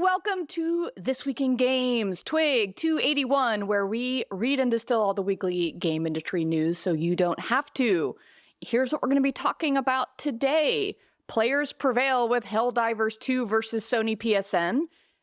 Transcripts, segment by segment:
welcome to This Week in Games, TWIG 281, where we read and distill all the weekly game industry news so you don't have to. Here's what we're going to be talking about today. Players prevail with Helldivers 2 versus Sony PSN.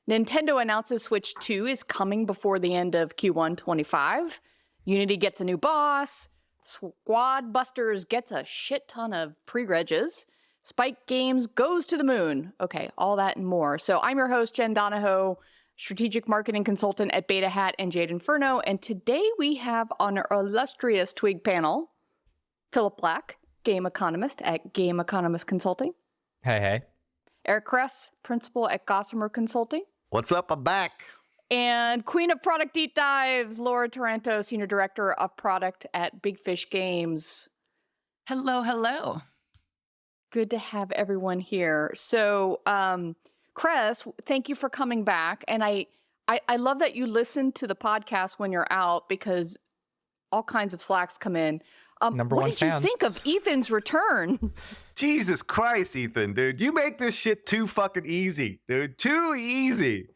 Nintendo announces Switch 2 is coming before the end of Q1 25. Unity gets a new boss. Squadbusters gets a shit ton of pre-regs. Spyke Games goes to the moon. Okay, all that and more. So I'm your host, Jen Donahoe, strategic marketing consultant at Beta Hat and Jade Inferno. And today we have on our illustrious TWIG panel, Philip Black, game economist at Game Economist Consulting. Hey, hey. Eric Kress, principal at Gossamer Consulting. What's up? I'm back. And Queen of Product Deep Dives, Laura Taranto, Senior Director of Product at Big Fish Games. Hello, hello. Good to have everyone here. So, Kress, thank you for coming back. And I love that you listen to the podcast when you're out because all kinds of slacks come in. Number one What did fan. you think of Ethan's return? Jesus Christ, Ethan, dude. You make this shit too fucking easy, dude. Too easy.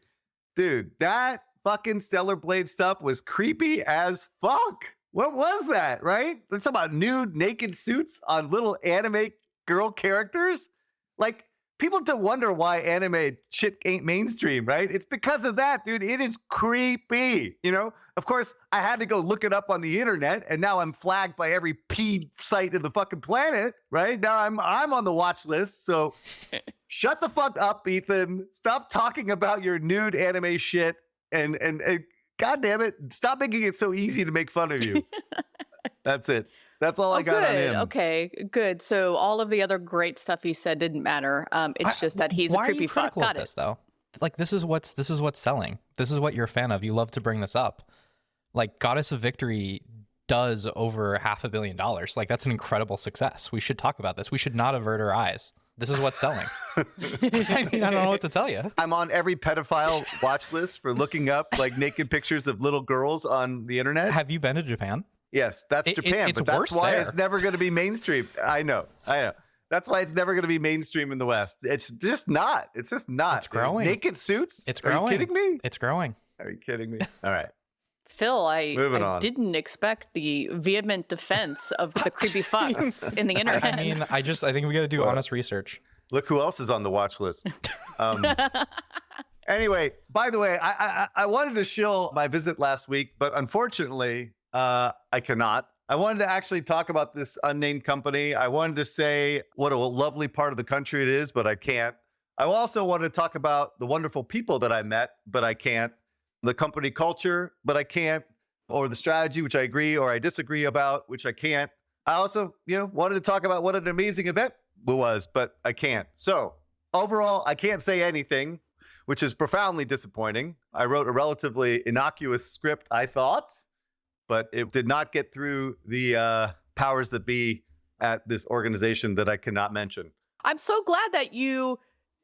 Dude, that fucking Stellar Blade stuff was creepy as fuck. What was that, right? There's talking about nude, naked suits on little anime girl characters. Like, people don't wonder why anime shit ain't mainstream, right? It's because of that, dude. It is creepy, you know? Of course, I had to go look it up on the internet, and now I'm flagged by every P site in the fucking planet, right? Now I'm on the watch list, so shut the fuck up, Ethan. Stop talking about your nude anime shit, and God damn it, stop making it so easy to make fun of you. That's it. That's all I got on him. Okay, good. So all of the other great stuff he said didn't matter. It's just that he's a Why are creepy you fuck. critical of this, though? Like, this is what's selling. This is what you're a fan of. You love to bring this up. Like, Goddess of Victory does over $500 million. Like, that's an incredible success. We should talk about this. We should not avert our eyes. This is what's selling. I mean, I don't know what to tell you. I'm on every pedophile watch list for looking up like naked pictures of little girls on the internet. Have you been to Japan? Yes, that's Japan, it's but that's worse why there. it's never going to be mainstream. I know. That's why it's never going to be mainstream in the West. It's just not. It's just not. It's growing. Naked suits? It's growing. Are you kidding me? It's growing. Are you kidding me? All right. Phil, Moving I on. didn't expect the vehement defense of the creepy fucks in the internet. I mean, I think we got to do honest research. Look who else is on the watch list. Anyway, by the way, I wanted to shill my visit last week, but unfortunately, I cannot. I wanted to actually talk about this unnamed company. I wanted to say what a lovely part of the country it is, but I can't. I also wanted to talk about the wonderful people that I met, but I can't. The company culture, but I can't. Or the strategy, which I agree or I disagree about, which I can't. I also, wanted to talk about what an amazing event it was, but I can't. So overall, I can't say anything, which is profoundly disappointing. I wrote a relatively innocuous script, I thought, but it did not get through the powers that be at this organization that I cannot mention. I'm so glad that you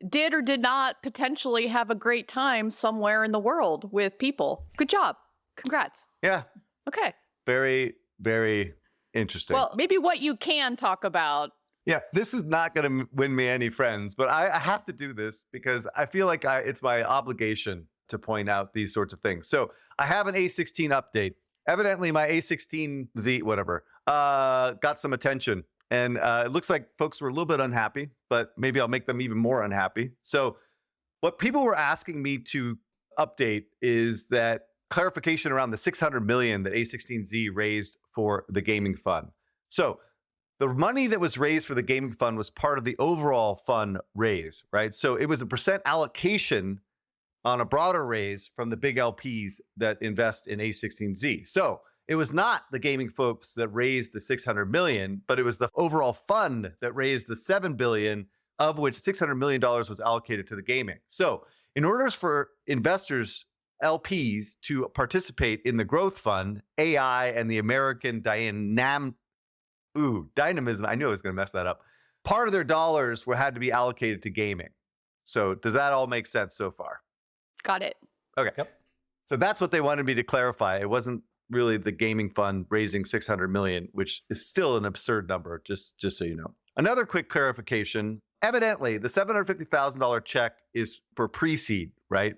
did or did not potentially have a great time somewhere in the world with people. Good job. Congrats. Yeah. Okay. Very, very interesting. Well, maybe what you can talk about. Yeah, this is not going to win me any friends, but I have to do this because I feel like it's my obligation to point out these sorts of things. So I have an A16 update. Evidently, my A16Z, whatever, got some attention. And it looks like folks were a little bit unhappy, but maybe I'll make them even more unhappy. So what people were asking me to update is that clarification around the $600 million that A16Z raised for the gaming fund. So the money that was raised for the gaming fund was part of the overall fund raise, right? So it was a percent allocation on a broader raise from the big LPs that invest in A16Z. So it was not the gaming folks that raised the $600 million, but it was the overall fund that raised the $7 billion, of which $600 million was allocated to the gaming. So in order for investors, LPs, to participate in the growth fund, AI and the American Dynamism, I knew I was going to mess that up. Part of their dollars had to be allocated to gaming. So does that all make sense so far? Got it. Okay. Yep. So that's what they wanted me to clarify. It wasn't really the gaming fund raising $600 million, which is still an absurd number, just so you know. Another quick clarification evidently, the $750,000 check is for pre-seed, right?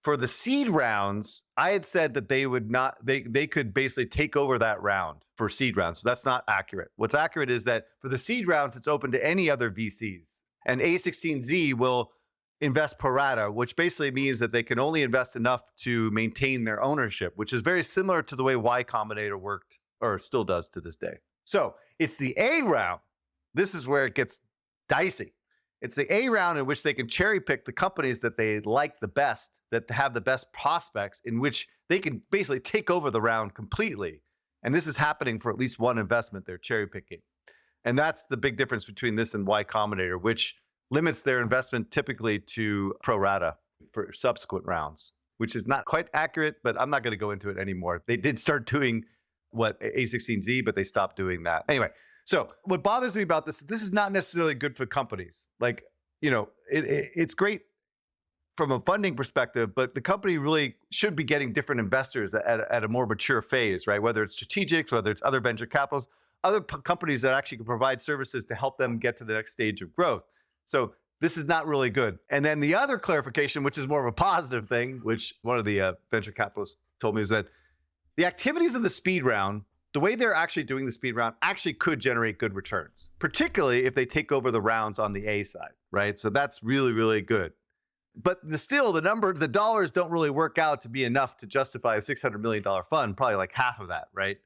For the seed rounds, I had said that they would not, they could basically take over that round for seed rounds. So that's not accurate. What's accurate is that for the seed rounds, it's open to any other VCs. And A16Z will invest pro rata, which basically means that they can only invest enough to maintain their ownership, which is very similar to the way Y Combinator worked or still does to this day. So it's the A round. This is where it gets dicey. It's the A round in which they can cherry pick the companies that they like the best, that have the best prospects, in which they can basically take over the round completely. And this is happening for at least one investment they're cherry picking. And that's the big difference between this and Y Combinator, which limits their investment typically to pro rata for subsequent rounds, which is not quite accurate, but I'm not going to go into it anymore. They did start doing what A16Z, but they stopped doing that. Anyway, so what bothers me about this is not necessarily good for companies. Like, you know, it's great from a funding perspective, but the company really should be getting different investors at a more mature phase, right? Whether it's strategics, whether it's other venture capitals, other companies that actually can provide services to help them get to the next stage of growth. So this is not really good. And then the other clarification, which is more of a positive thing, which one of the venture capitalists told me, is that the activities of the speed round, the way they're actually doing the speed round, actually could generate good returns, particularly if they take over the rounds on the A side, right? So that's really, really good. But the dollars don't really work out to be enough to justify a $600 million fund, probably like half of that, right?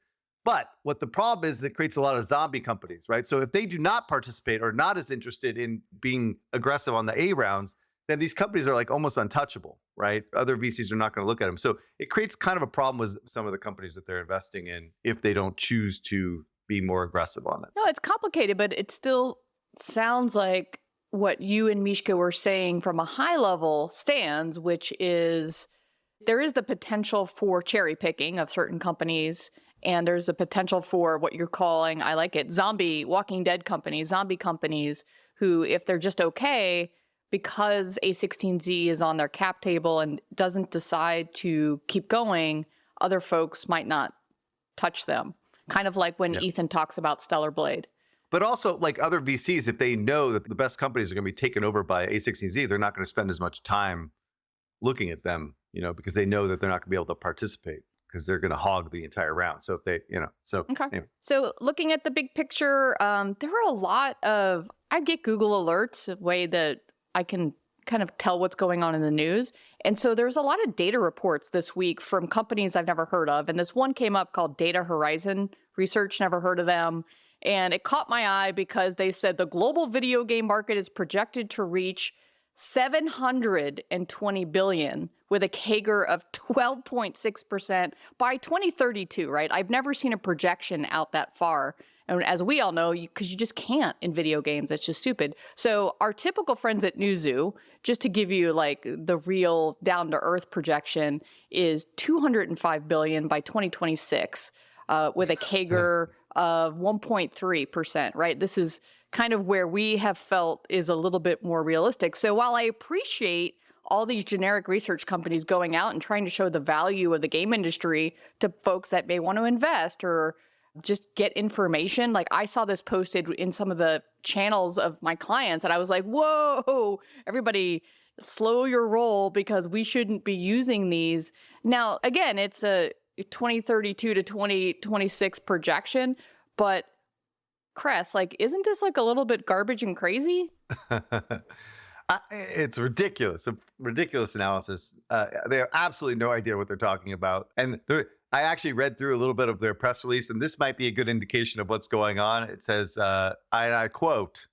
But what the problem is, it creates a lot of zombie companies, right? So if they do not participate or not as interested in being aggressive on the A rounds, then these companies are like almost untouchable, right? Other VCs are not going to look at them. So it creates kind of a problem with some of the companies that they're investing in if they don't choose to be more aggressive on this. No, it's complicated, but it still sounds like what you and Mishka were saying from a high level stands, which is there is the potential for cherry picking of certain companies. And there's a potential for what you're calling, I like it, zombie Walking Dead companies, zombie companies who, if they're just okay, because A16Z is on their cap table and doesn't decide to keep going, other folks might not touch them. Kind of like when Ethan talks about Stellar Blade. But also, like other VCs, if they know that the best companies are going to be taken over by A16Z, they're not going to spend as much time looking at them, you know, because they know that they're not going to be able to participate, because they're going to hog the entire round. So if they, you know, so okay. Anyway. So looking at the big picture, there are a lot of, I get Google alerts, a way that I can kind of tell what's going on in the news. And so there's a lot of data reports this week from companies I've never heard of. And this one came up called Data Horizon Research, never heard of them. And it caught my eye because they said the global video game market is projected to reach 720 billion with a CAGR of 12.6% by 2032, right? I've never seen a projection out that far. And as we all know, because you just can't in video games, it's just stupid. So our typical friends at Newzoo, just to give you like the real down to earth projection, is 205 billion by 2026 with a CAGR of 1.3%, right? This is kind of where we have felt is a little bit more realistic. So while I appreciate all these generic research companies going out and trying to show the value of the game industry to folks that may want to invest or just get information, like I saw this posted in some of the channels of my clients and I was like, whoa, everybody slow your roll because we shouldn't be using these. Now, again, it's a 2032 to 2026 projection, but Cress, like, isn't this like a little bit garbage and crazy? It's ridiculous, a ridiculous analysis. They have absolutely no idea what they're talking about. And I actually read through a little bit of their press release, and this might be a good indication of what's going on. It says, I quote,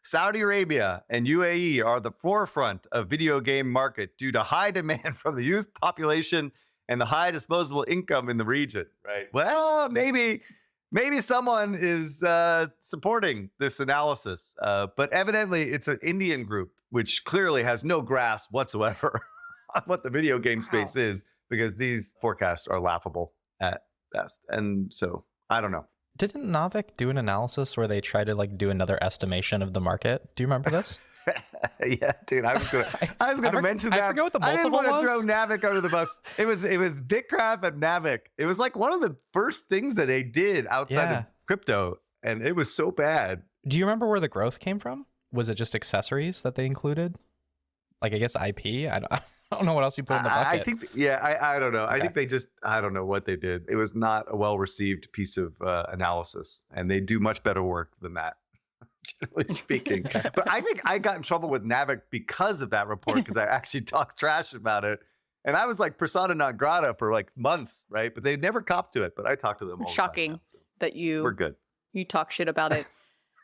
Saudi Arabia and UAE are the forefront of video game market due to high demand from the youth population and the high disposable income in the region, right? Well, maybe someone is supporting this analysis, but evidently it's an Indian group, which clearly has no grasp whatsoever on what the video game space is, because these forecasts are laughable at best. And so I don't know. Didn't Naavik do an analysis where they try to like do another estimation of the market? Do you remember this? Yeah, dude, I was gonna mention that. I forget what the multiple I didn't want to was. throw Naavik under the bus. It was Bitcraft and Naavik. It was like one of the first things that they did outside of crypto, and it was so bad. Do you remember where the growth came from? was it just accessories that they included? Like, I guess IP? I don't know what else you put in the bucket. I think, I don't know. Okay. I think they just, I don't know what they did. It was not a well-received piece of analysis, and they do much better work than that, generally speaking. But I think I got in trouble with Navic because of that report, because I actually talked trash about it. And I was like persona non grata for like months, right? But they never copped to it. But I talked to them all Shocking the time now, so that we're good. you talk shit about it.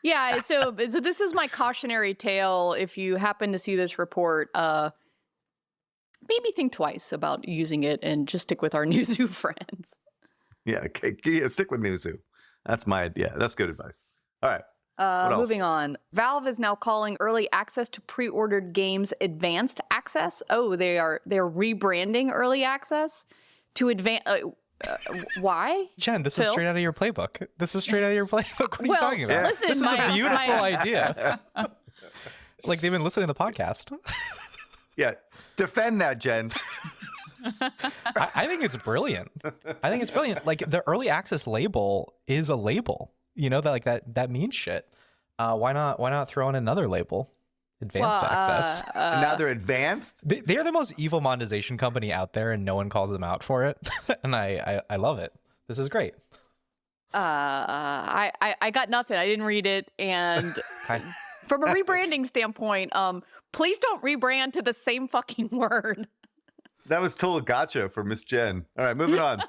Yeah, so this is my cautionary tale. If you happen to see this report, maybe think twice about using it and just stick with our Newzoo friends. Yeah, okay. Yeah, stick with Newzoo. That's my idea. That's good advice. All right. Moving on. Valve is now calling early access to pre-ordered games advanced access. Oh, they're rebranding early access to advance. Why? Jen, this Phil? is straight out of your playbook. What are you talking about? Listen, this is a beautiful idea. Like, they've been listening to the podcast. Yeah. Defend that, Jen. I think it's brilliant. Like, the early access label is a label. You know, that means shit. Why not throw in another label? Advanced access. Now they're advanced? They are the most evil monetization company out there, and no one calls them out for it. And I love it. This is great. I got nothing. I didn't read it. And from a rebranding standpoint, please don't rebrand to the same fucking word. That was total gotcha for Miss Jen. All right, moving on.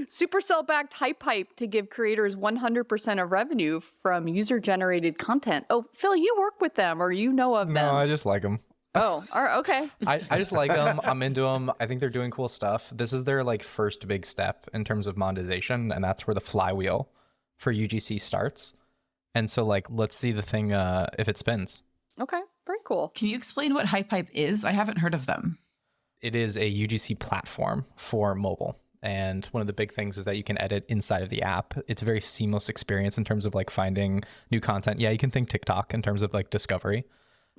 Supercell-backed Hype to give creators 100% of revenue from user-generated content. Oh, Phil, you work with them or you know of them. No, I just like them. Oh, all right, okay. I just like them. I'm into them. I think they're doing cool stuff. This is their like first big step in terms of monetization, and that's where the flywheel for UGC starts. And so, like, let's see the thing if it spins. Okay, very cool. Can you explain what Hype is? I haven't heard of them. It is a UGC platform for mobile. And one of the big things is that you can edit inside of the app. It's a very seamless experience in terms of like finding new content. Yeah, you can think TikTok in terms of like discovery.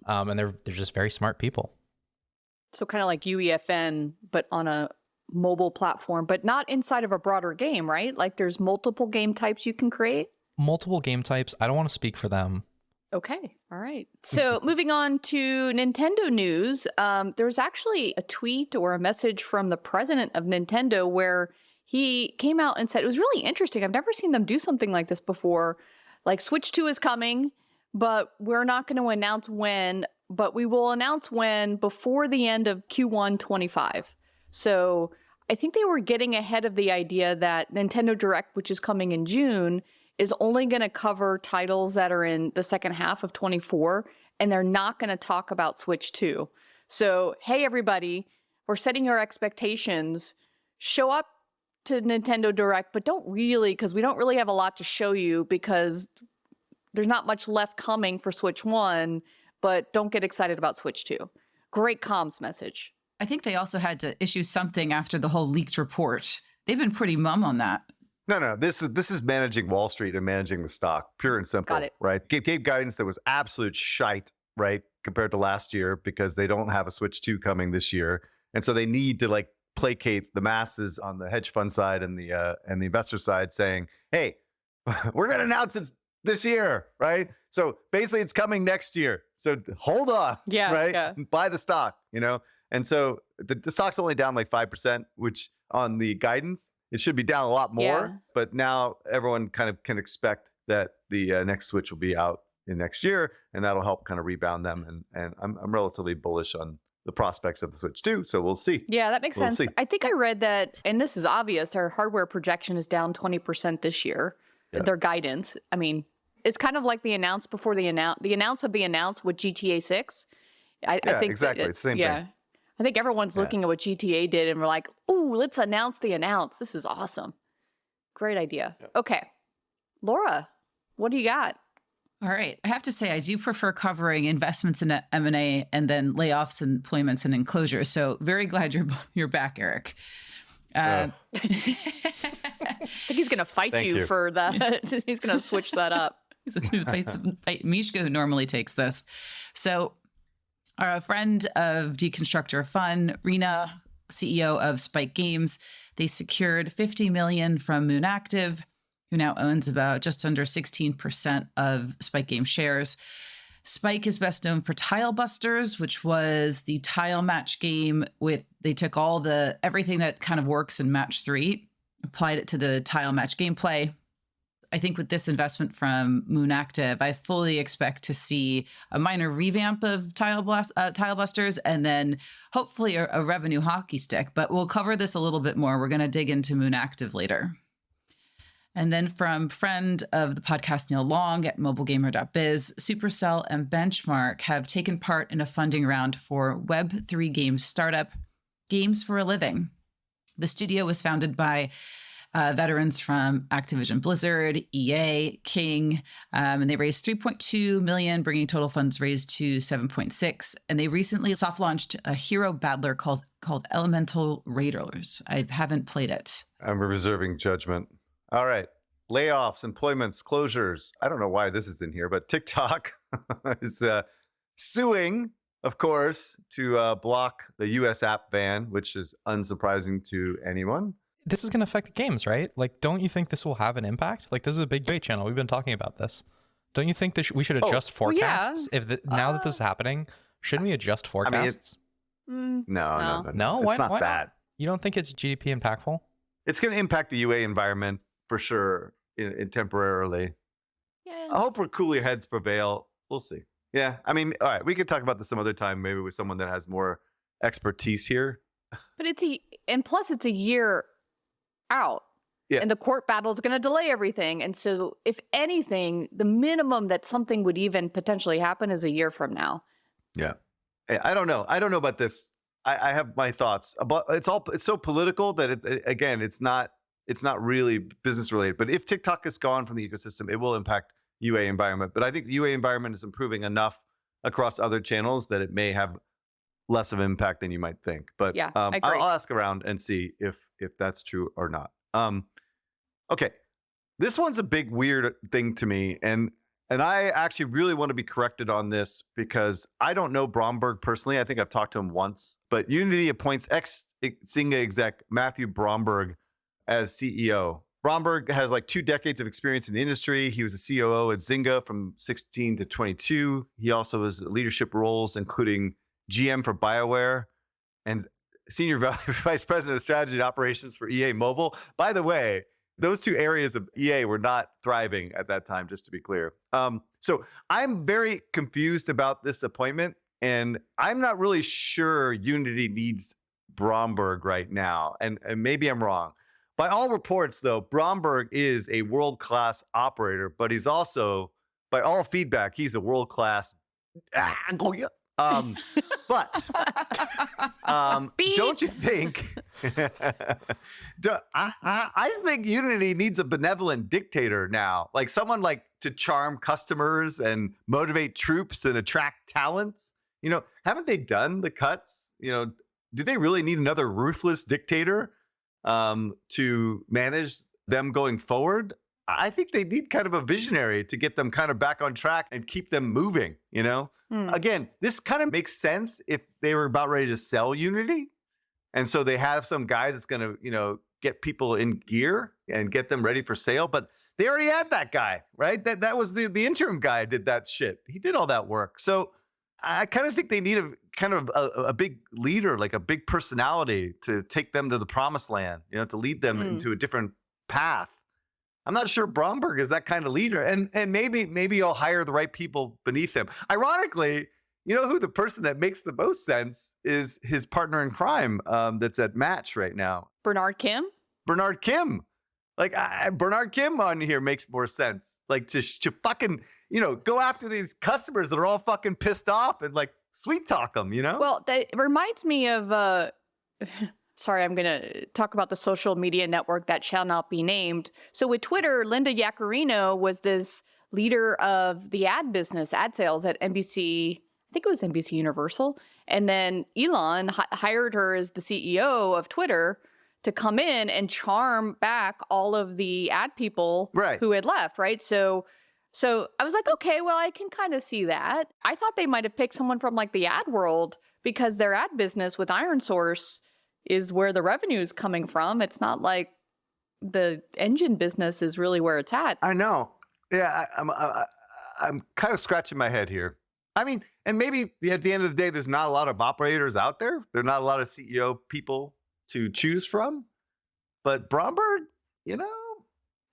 And they're just very smart people. So kind of like UEFN, but on a mobile platform, but not inside of a broader game, right? Like there's multiple game types you can create? Multiple game types. I don't want to speak for them. Okay. All right. So moving on to Nintendo news, there was actually a tweet or a message from the president of Nintendo where he came out and said, it was really interesting. I've never seen them do something like this before. Like Switch 2 is coming, but we're not going to announce when, but we will announce when before the end of Q1 25. So I think they were getting ahead of the idea that Nintendo Direct, which is coming in June, is only going to cover titles that are in the second half of 24, and they're not going to talk about Switch 2. So, hey, everybody, we're setting your expectations. Show up to Nintendo Direct, but don't really, because we don't really have a lot to show you because there's not much left coming for Switch 1, but don't get excited about Switch 2. Great comms message. I think they also had to issue something after the whole leaked report. They've been pretty mum on that. No. This is managing Wall Street and managing the stock, pure and simple. Got it. Right? Gave guidance that was absolute shite, right, compared to last year because they don't have a Switch 2 coming this year, and so they need to like placate the masses on the hedge fund side and the investor side, saying, "Hey, we're going to announce it this year, right? So basically, it's coming next year. So hold on, right? Yeah. Buy the stock, you know." And so the stock's only down like 5%, which on the guidance. It should be down a lot more, Yeah. but now everyone kind of can expect that the next Switch will be out in next year, and that'll help kind of rebound them. And I'm relatively bullish on the prospects of the Switch 2, so we'll see. Yeah, that makes We'll sense. see. I think I read that, and this is obvious, their hardware projection is down 20% this year, Yeah. their guidance. I mean, it's kind of like the announce before the announce of the announce with GTA 6. I think exactly. that It's the same thing. I think everyone's looking at what GTA did and we're like, ooh, let's announce the announce. This is awesome. Great idea. Okay. Laura, what do you got? All right. I have to say, I do prefer covering investments in M&A and then layoffs, employments, and enclosures. So very glad you're back, Eric. I think he's going to fight Thank you. for that. He's going to switch that up. Mishka, who normally takes this. So our friend of Deconstructor Fun, Rena, CEO of Spyke Games, they secured $50 million from Moonactive. who now owns about just under 16% of Spyke Game shares. Spyke is best known for Tilebusters, which was the tile match game they took everything that kind of works in match 3, applied it to the tile match gameplay. I think with this investment from Moonactive, I fully expect to see a minor revamp of Tilebusters and then hopefully a revenue hockey stick. But we'll cover this a little bit more. We're going to dig into Moonactive later. And then from friend of the podcast, Neil Long at mobilegamer.biz, Supercell and Benchmark have taken part in a funding round for Web3 game startup Games for a Living. The studio was founded by veterans from Activision Blizzard, EA, King, and they raised $3.2 million, bringing total funds raised to $7.6. And they recently soft launched a hero battler called Elemental Raiders. I haven't played it. I'm reserving judgment. All right. Layoffs, employments, closures. I don't know why this is in here, but TikTok is suing, of course, to block the US app ban, which is unsurprising to anyone. This is going to affect the games, right? Like, don't you think this will have an impact? Like, this is a big debate channel. We've been talking about this. Don't you think that we should adjust forecasts? Now that this is happening, shouldn't we adjust forecasts? No. No, it's not that. You don't think it's GDP impactful? It's going to impact the UA environment for sure, in temporarily. Yeah. I hope cooler heads prevail. We'll see. Yeah, I mean, all right, we could talk about this some other time, maybe with someone that has more expertise here. But plus it's a year out. Yeah. And the court battle is going to delay everything. And so if anything, the minimum that something would even potentially happen is a year from now. Yeah. I don't know about this. I have my thoughts about it's so political that it's not really business related. But if TikTok is gone from the ecosystem, it will impact UA environment. But I think the UA environment is improving enough across other channels that it may have less of an impact than you might think. But yeah, I agree. I'll ask around and see if that's true or not. Okay, this one's a big weird thing to me, and I actually really want to be corrected on this because I don't know Bromberg personally. I think I've talked to him once, but Unity appoints ex-Zynga exec Matthew Bromberg as CEO. Bromberg has like 2 decades of experience in the industry. He was a COO at Zynga from 16 to 22. He also has leadership roles, including GM for BioWare and Senior Vice President of Strategy and Operations for EA Mobile. By the way, those 2 areas of EA were not thriving at that time, just to be clear. So I'm very confused about this appointment, and I'm not really sure Unity needs Bromberg right now, and maybe I'm wrong. By all reports, though, Bromberg is a world-class operator, but he's also, by all feedback, he's a world-class but don't you think I think Unity needs a benevolent dictator now, like someone like to charm customers and motivate troops and attract talents. Haven't they done the cuts? Do they really need another ruthless dictator to manage them going forward? I think they need kind of a visionary to get them kind of back on track and keep them moving, Again, this kind of makes sense if they were about ready to sell Unity. And so they have some guy that's going to, get people in gear and get them ready for sale. But they already had that guy, right? That was the interim guy did that shit. He did all that work. So I kind of think they need a big leader, like a big personality to take them to the promised land, to lead them into a different path. I'm not sure Bromberg is that kind of leader, and maybe I'll hire the right people beneath him. Ironically, who the person that makes the most sense is his partner in crime that's at Match right now. Bernard Kim? Bernard Kim. Like, Bernard Kim on here makes more sense. Like, to fucking, go after these customers that are all fucking pissed off and, like, sweet talk them, Well, that reminds me of... Sorry, I'm going to talk about the social media network that shall not be named. So with Twitter, Linda Yaccarino was this leader of the ad business, ad sales at NBC. I think it was NBC Universal. And then Elon hired her as the CEO of Twitter to come in and charm back all of the ad people who had left, right? So I was like, okay, well, I can kind of see that. I thought they might have picked someone from like the ad world because their ad business with Iron Source is where the revenue is coming from. It's not like the engine business is really where it's at. I know. Yeah, I'm kind of scratching my head here. I mean, and maybe at the end of the day, there's not a lot of operators out there. There are not a lot of CEO people to choose from. But Bromberg, I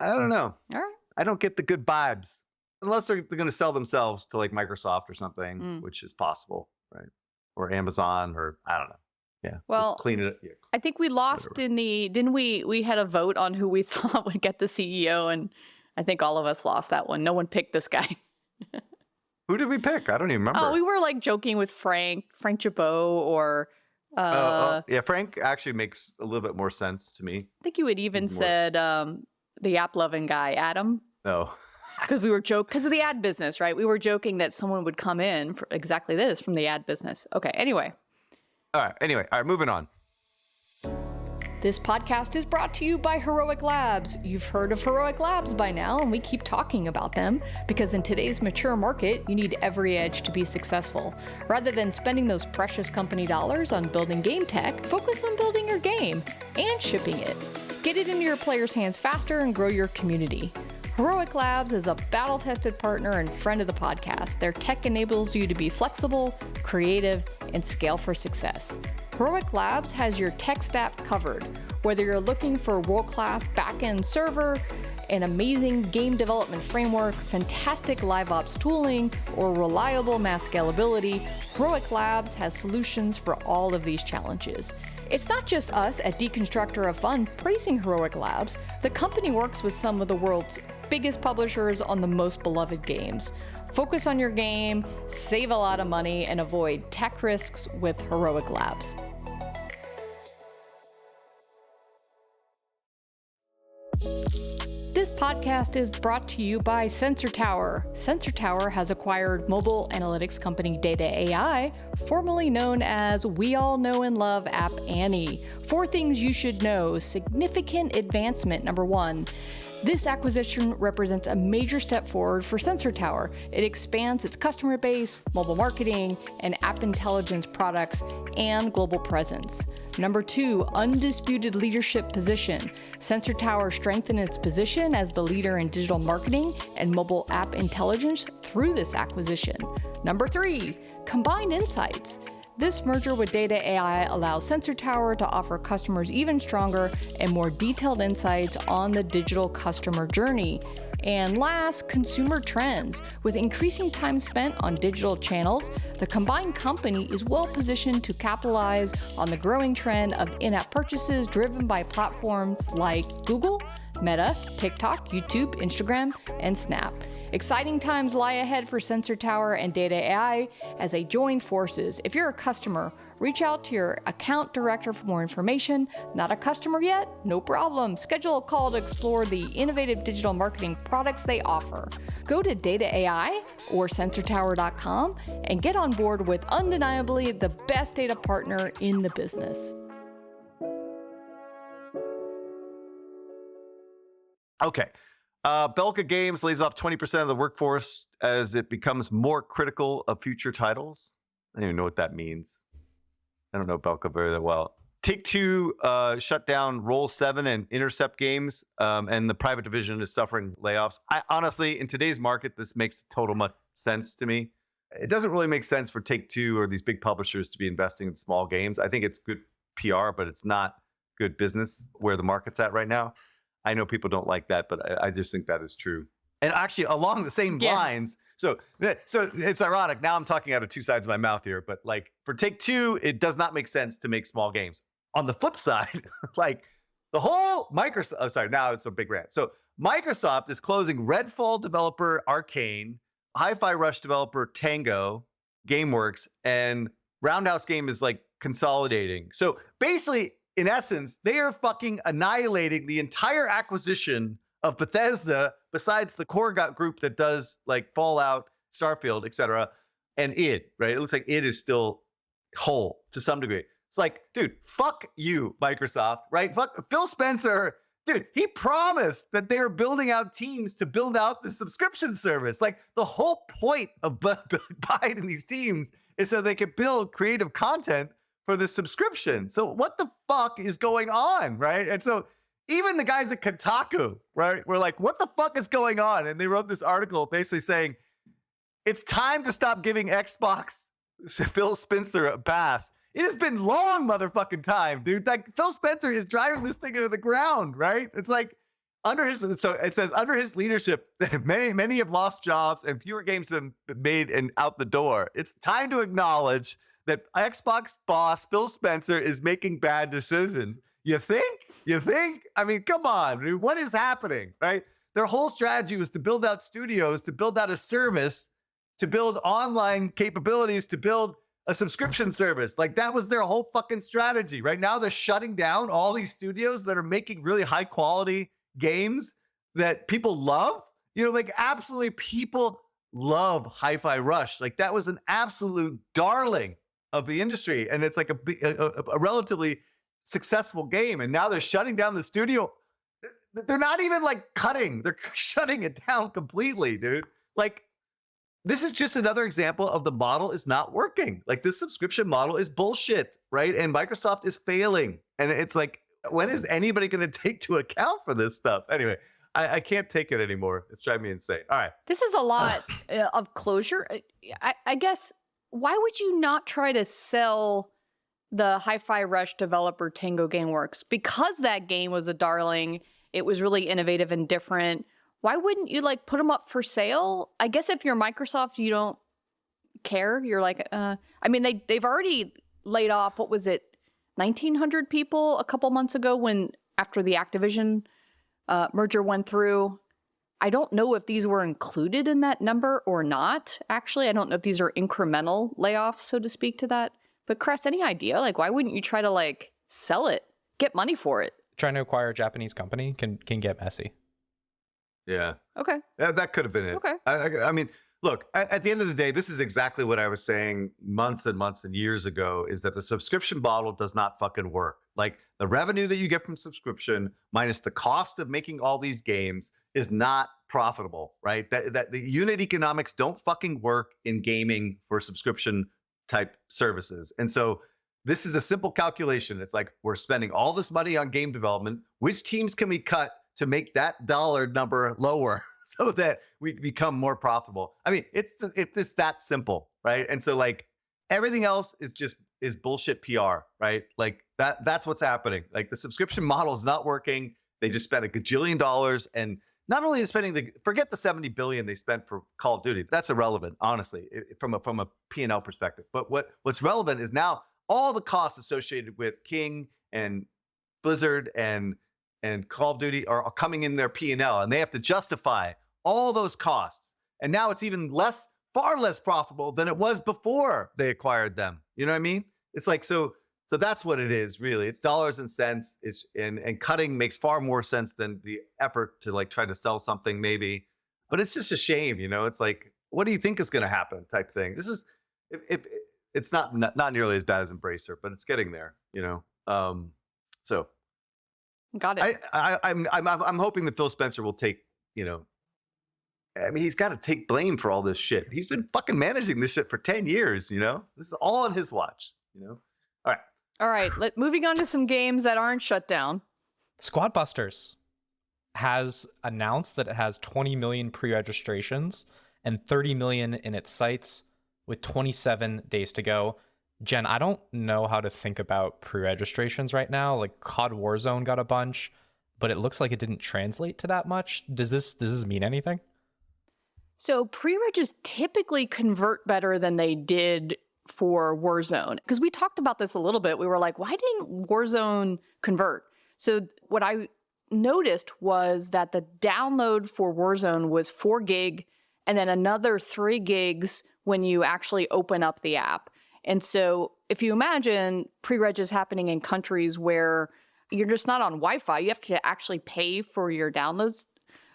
don't know. All right. I don't get the good vibes. Unless they're going to sell themselves to like Microsoft or something, which is possible, right? Or Amazon, or I don't know. Yeah. Well, let's clean it up. Yeah. I think we lost didn't we? We had a vote on who we thought would get the CEO, and I think all of us lost that one. No one picked this guy. Who did we pick? I don't even remember. Oh, we were like joking with Frank Chabot, or yeah, Frank actually makes a little bit more sense to me. I think you had even said the app loving guy, Adam. No. Because we were because of the ad business, right? We were joking that someone would come in for exactly this from the ad business. Okay, anyway. All right, moving on. This podcast is brought to you by Heroic Labs. You've heard of Heroic Labs by now, and we keep talking about them because in today's mature market, you need every edge to be successful. Rather than spending those precious company dollars on building game tech, focus on building your game and shipping it. Get it into your players' hands faster and grow your community. Heroic Labs is a battle-tested partner and friend of the podcast. Their tech enables you to be flexible, creative, and scale for success. Heroic Labs has your tech stack covered. Whether you're looking for a world-class back-end server, an amazing game development framework, fantastic live ops tooling, or reliable mass scalability, Heroic Labs has solutions for all of these challenges. It's not just us at Deconstructor of Fun praising Heroic Labs. The company works with some of the world's biggest publishers on the most beloved games. Focus on your game, save a lot of money, and avoid tech risks with Heroic Labs. This podcast is brought to you by Sensor Tower. Sensor Tower has acquired mobile analytics company Data AI, formerly known as We All Know and Love App Annie. 4 things you should know. Significant advancement. Number 1. This acquisition represents a major step forward for Sensor Tower. It expands its customer base, mobile marketing, and app intelligence products, and global presence. Number 2, undisputed leadership position. Sensor Tower strengthened its position as the leader in digital marketing and mobile app intelligence through this acquisition. Number 3, combined insights. This merger with Data AI allows Sensor Tower to offer customers even stronger and more detailed insights on the digital customer journey. And last, consumer trends. With increasing time spent on digital channels, the combined company is well positioned to capitalize on the growing trend of in-app purchases driven by platforms like Google, Meta, TikTok, YouTube, Instagram, and Snap. Exciting times lie ahead for Sensor Tower and Data AI as they join forces. If you're a customer, reach out to your account director for more information. Not a customer yet? No problem. Schedule a call to explore the innovative digital marketing products they offer. Go to Data AI or sensortower.com and get on board with undeniably the best data partner in the business. Okay. Belka Games lays off 20% of the workforce as it becomes more critical of future titles. I don't even know what that means. I don't know Belka very well. Take-Two shut down Roll7 and Intercept Games, and the private division is suffering layoffs. Honestly, in today's market, this makes total much sense to me. It doesn't really make sense for Take-Two or these big publishers to be investing in small games. I think it's good PR, but it's not good business where the market's at right now. I know people don't like that, but I just think that is true. And actually, along the same lines, so it's ironic. Now I'm talking out of 2 sides of my mouth here, but like for Take-Two, it does not make sense to make small games. On the flip side, like the whole Microsoft, oh, sorry, now it's a big rant. So Microsoft is closing Redfall developer Arcane, Hi-Fi Rush developer Tango, GameWorks, and Roundhouse Game is like consolidating. So basically, in essence, they are fucking annihilating the entire acquisition of Bethesda, besides the core group that does like Fallout, Starfield, etc. And id, right? It looks like id is still whole to some degree. It's like, dude, fuck you, Microsoft, right? Fuck Phil Spencer. Dude, he promised that they were building out teams to build out the subscription service. Like the whole point of buying these teams is so they can build creative content for the subscription. So what the fuck is going on, right? And so even the guys at Kotaku, right, were like, what the fuck is going on? And they wrote this article basically saying, it's time to stop giving Xbox Phil Spencer a pass. It has been long motherfucking time, dude. Like, Phil Spencer is driving this thing into the ground, right? It's like, so it says, under his leadership, many have lost jobs and fewer games have been made and out the door. It's time to acknowledge that Xbox boss Phil Spencer is making bad decisions. You think? I mean, come on, dude. What is happening, right? Their whole strategy was to build out studios, to build out a service, to build online capabilities, to build a subscription service. Like, that was their whole fucking strategy. Right now, they're shutting down all these studios that are making really high quality games that people love. You know, like, absolutely, people love Hi-Fi Rush. Like, that was an absolute darling of the industry, and it's like a relatively successful game. And now they're shutting down the studio. They're not even like cutting; they're shutting it down completely, dude. Like, this is just another example of the model is not working. Like, this subscription model is bullshit, right? And Microsoft is failing. And it's like, when is anybody going to take to account for this stuff? Anyway, I can't take it anymore. It's driving me insane. All right. This is a lot of closure. I guess, why would you not try to sell the Hi-Fi Rush developer Tango Gameworks? Because that game was a darling. It was really innovative and different. Why wouldn't you like put them up for sale? I guess if you're Microsoft, you don't care. You're like, I mean, they've already laid off, what was it, 1,900 people a couple months ago after the Activision merger went through. I don't know if these were included in that number or not. Actually, I don't know if these are incremental layoffs, so to speak, to that. But Cress, any idea? Like, why wouldn't you try to like sell it, get money for it? Trying to acquire a Japanese company can get messy. Yeah. Okay. That could have been it. Okay. I mean, look, at the end of the day, this is exactly what I was saying months and months and years ago, is that the subscription model does not fucking work. Like, the revenue that you get from subscription minus the cost of making all these games is not profitable, right? That the unit economics don't fucking work in gaming for subscription type services. And so this is a simple calculation. It's like, we're spending all this money on game development. Which teams can we cut to make that dollar number lower so that we become more profitable? I mean, it's that simple, right? And so, like, everything else is bullshit PR, right? Like, that's what's happening. Like, the subscription model is not working. They just spent $1 gajillion, and not only is spending forget the $70 billion they spent for Call of Duty. That's irrelevant, honestly, from a P&L perspective. But what's relevant is now all the costs associated with King and Blizzard and Call of Duty are coming in their P&L, and they have to justify all those costs. And now it's even far less profitable than it was before they acquired them. You know what I mean? It's like, so that's what it is, really. It's dollars and cents. And cutting makes far more sense than the effort to like try to sell something, maybe. But it's just a shame, you know. It's like, what do you think is going to happen, type thing. This is, if it's not nearly as bad as Embracer, but it's getting there, you know. So. Got it. I'm hoping that Phil Spencer will take, you know, I mean, he's got to take blame for all this shit. He's been fucking managing this shit for 10 years, you know? This is all on his watch, you know? All right. Moving on to some games that aren't shut down. Squadbusters has announced that it has 20 million pre-registrations and 30 million in its sites with 27 days to go. Jen, I don't know how to think about pre-registrations right now. Like, COD Warzone got a bunch, but it looks like it didn't translate to that much. Does this mean anything? So pre-regis typically convert better than they did for Warzone. Because we talked about this a little bit. We were like, why didn't Warzone convert? So what I noticed was that the download for Warzone was 4 gig and then another 3 gigs when you actually open up the app. And so if you imagine pre-reg is happening in countries where you're just not on Wi-Fi, you have to actually pay for your downloads,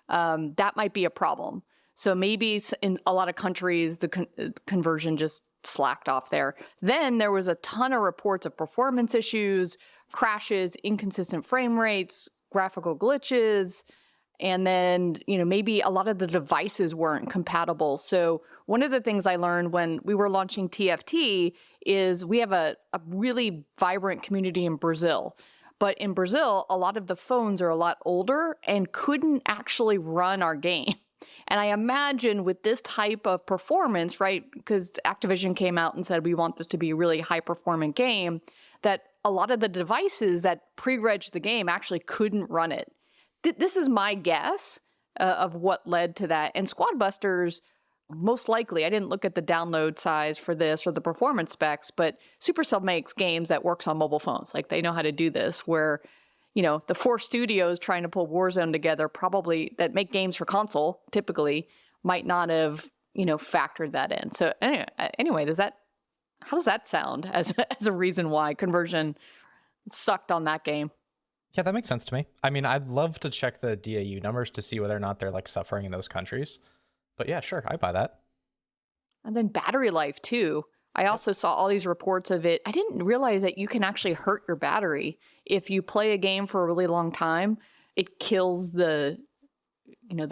that might be a problem. So maybe in a lot of countries, the conversion just slacked off there. Then there was a ton of reports of performance issues, crashes, inconsistent frame rates, graphical glitches, and then, you know, maybe a lot of the devices weren't compatible. So one of the things I learned when we were launching TFT is we have a really vibrant community in Brazil. But in Brazil, a lot of the phones are a lot older and couldn't actually run our game. And I imagine with this type of performance, right, because Activision came out and said, we want this to be a really high-performant game, that a lot of the devices that pre-reg the game actually couldn't run it. This is my guess of what led to that. And Squadbusters, most likely, I didn't look at the download size for this or the performance specs, but Supercell makes games that works on mobile phones. Like, they know how to do this, where, you know, the 4 studios trying to pull Warzone together, probably, that make games for console, typically, might not have, you know, factored that in. So anyway, how does that sound as a reason why conversion sucked on that game? Yeah, that makes sense to me. I mean, I'd love to check the DAU numbers to see whether or not they're like suffering in those countries. But yeah, sure, I buy that. And then battery life, too. I also saw all these reports of it. I didn't realize that you can actually hurt your battery. If you play a game for a really long time, it kills the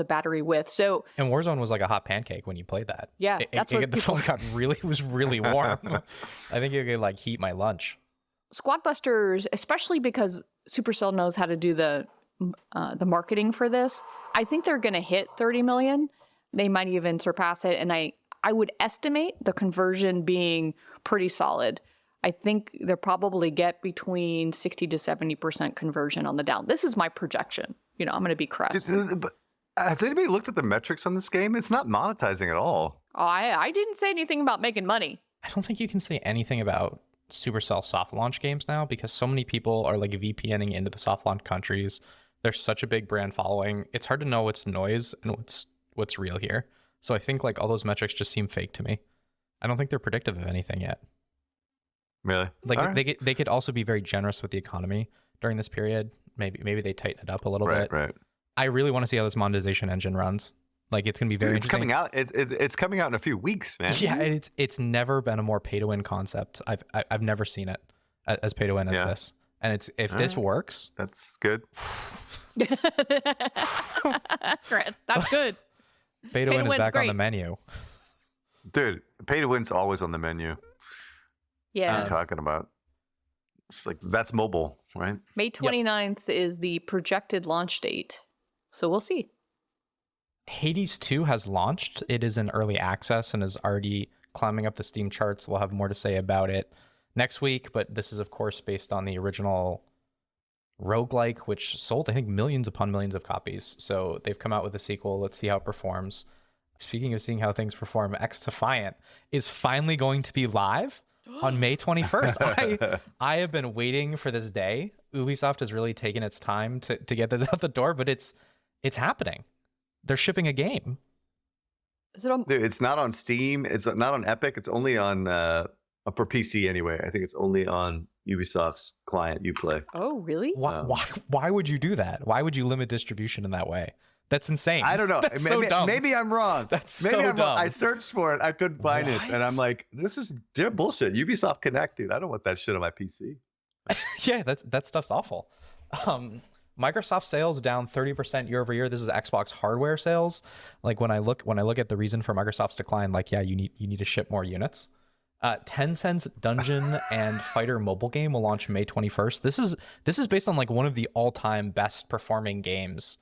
battery width. So, and Warzone was like a hot pancake when you played that. Yeah, the phone was really warm. I think it could like heat my lunch. Squadbusters, especially because Supercell knows how to do the marketing for this, I think they're going to hit 30 million. They might even surpass it. And I would estimate the conversion being pretty solid. I think they'll probably get between 60 to 70% conversion on the down. This is my projection. You know, I'm going to be crushed. But has anybody looked at the metrics on this game? It's not monetizing at all. Oh, I didn't say anything about making money. I don't think you can say anything about Supercell soft launch games now, because so many people are like VPNing into the soft launch countries. There's such a big brand following. It's hard to know what's noise and what's real here. So I think like all those metrics just seem fake to me. I don't think they're predictive of anything yet. Really? Like right. they could also be very generous with the economy during this period. Maybe they tighten it up a little bit. Right. I really want to see how this monetization engine runs. Like, it's going to be very interesting. Coming out. It's coming out in a few weeks, man. Yeah, it's never been a more pay to win concept. I've never seen it as pay to win as this. And if this works, that's good. Chris, that's good. Pay to win is back on the menu. Dude, pay to win's always on the menu. Yeah. What are you talking about? It's like, that's mobile, right? May 29th is the projected launch date. So we'll see. Hades 2 has launched. It is in early access and is already climbing up the Steam charts. We'll have more to say about it next week, but this is, of course, based on the original roguelike, which sold, I think, millions upon millions of copies. So they've come out with a sequel. Let's see how it performs. Speaking of seeing how things perform, X Defiant is finally going to be live on May 21st. I have been waiting for this day. Ubisoft has really taken its time to get this out the door, but it's happening. They're shipping a game. Is it on? Dude, it's not on Steam. It's not on Epic. It's only on for PC anyway. I think it's only on Ubisoft's client Uplay. Oh, really? Why would you do that? Why would you limit distribution in that way? That's insane. I don't know. Maybe I'm wrong. Maybe I'm wrong. dumb. I searched for it. I couldn't find it. And I'm like, this is bullshit. Ubisoft Connect, dude. I don't want that shit on my PC. Yeah, that stuff's awful. Microsoft sales down 30% year over year. This is Xbox hardware sales. Like when I look at the reason for Microsoft's decline, like, yeah, you need to ship more units. Tencent's Dungeon and Fighter mobile game will launch May 21st. This is based on like one of the all-time best performing games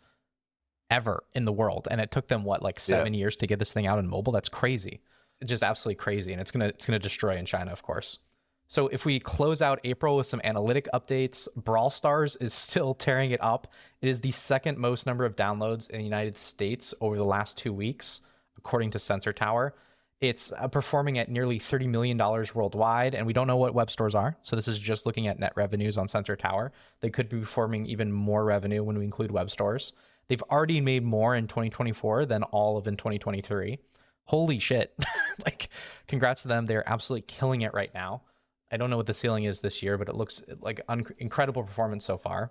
ever in the world, and it took them like 7 years to get this thing out in mobile. That's crazy. It's just absolutely crazy, and it's gonna destroy in China, of course. So if we close out April with some analytic updates, Brawl Stars is still tearing it up. It is the second most number of downloads in the United States over the last 2 weeks, according to Sensor Tower. It's performing at nearly $30 million worldwide, and we don't know what web stores are. So this is just looking at net revenues on Sensor Tower. They could be performing even more revenue when we include web stores. They've already made more in 2024 than all of in 2023. Holy shit. Like, congrats to them. They're absolutely killing it right now. I don't know what the ceiling is this year, but it looks like incredible performance so far.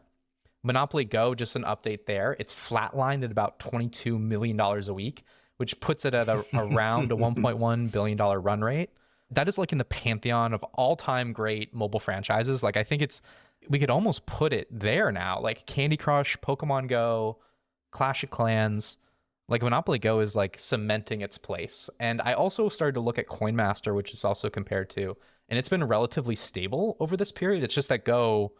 Monopoly Go, just an update there. It's flatlined at about $22 million a week, which puts it at around a $1.1 billion run rate. That is like in the pantheon of all-time great mobile franchises. Like, I think we could almost put it there now. Like Candy Crush, Pokemon Go, Clash of Clans. Like, Monopoly Go is like cementing its place. And I also started to look at Coin Master, which is also compared to, and it's been relatively stable over this period. It's just that Go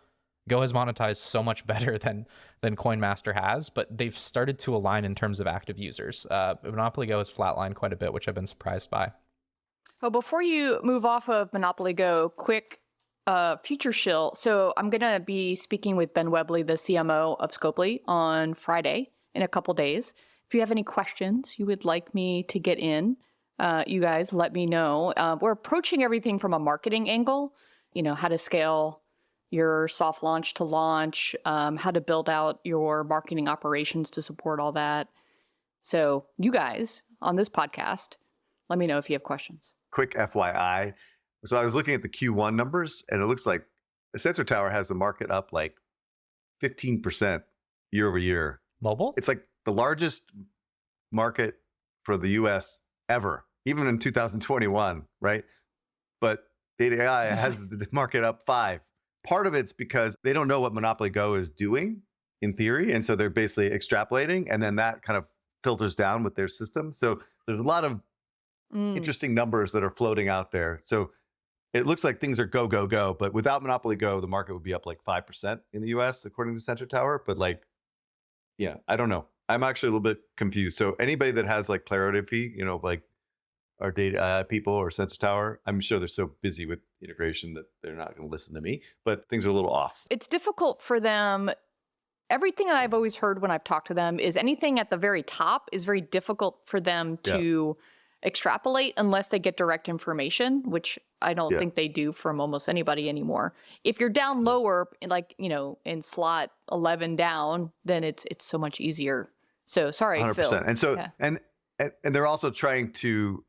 Go has monetized so much better than CoinMaster has, but they've started to align in terms of active users. Monopoly Go has flatlined quite a bit, which I've been surprised by. Oh, before you move off of Monopoly Go, quick future shill. So I'm going to be speaking with Ben Webley, the CMO of Scopely, on Friday in a couple days. If you have any questions you would like me to get in, you guys let me know. We're approaching everything from a marketing angle, how to scale your soft launch to launch, how to build out your marketing operations to support all that. So you guys on this podcast, let me know if you have questions. Quick FYI. So I was looking at the Q1 numbers, and it looks like Sensor Tower has the market up like 15% year over year. Mobile? It's like the largest market for the US ever, even in 2021, right? But Data AI has the market up 5. Part of it's because they don't know what Monopoly Go is doing in theory. And so they're basically extrapolating, and then that kind of filters down with their system. So there's a lot of interesting numbers that are floating out there. So it looks like things are go, go, go. But without Monopoly Go, the market would be up like 5% in the US, according to Sensor Tower. But like, yeah, I don't know. I'm actually a little bit confused. So anybody that has like clarity, like our data people or Sensor Tower, I'm sure they're so busy with integration that they're not going to listen to me, but things are a little off. It's difficult for them. Everything that I've always heard when I've talked to them is anything at the very top is very difficult for them to extrapolate unless they get direct information, which I don't think they do from almost anybody anymore. If you're down lower, like, in slot 11 down, then it's so much easier. So sorry, 100%. Phil. And so, and they're also trying to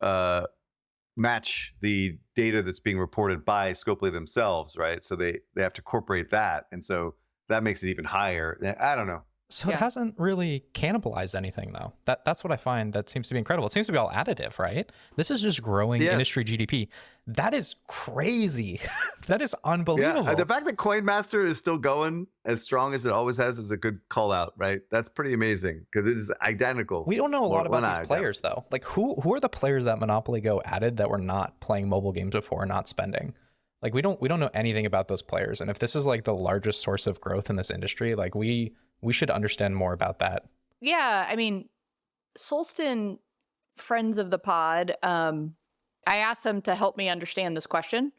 match the data that's being reported by Scopely themselves, right? So they have to incorporate that. And so that makes it even higher. I don't know. So it hasn't really cannibalized anything, though. That's what I find that seems to be incredible. It seems to be all additive, right? This is just growing industry GDP. That is crazy. That is unbelievable. Yeah. The fact that CoinMaster is still going as strong as it always has is a good call out, right? That's pretty amazing because it is identical. We don't know a lot about these players, though. Like, who are the players that Monopoly Go added that were not playing mobile games before and not spending? Like, we don't know anything about those players. And if this is like the largest source of growth in this industry, like we should understand more about that. Yeah, I mean, Solston, friends of the pod, I asked them to help me understand this question.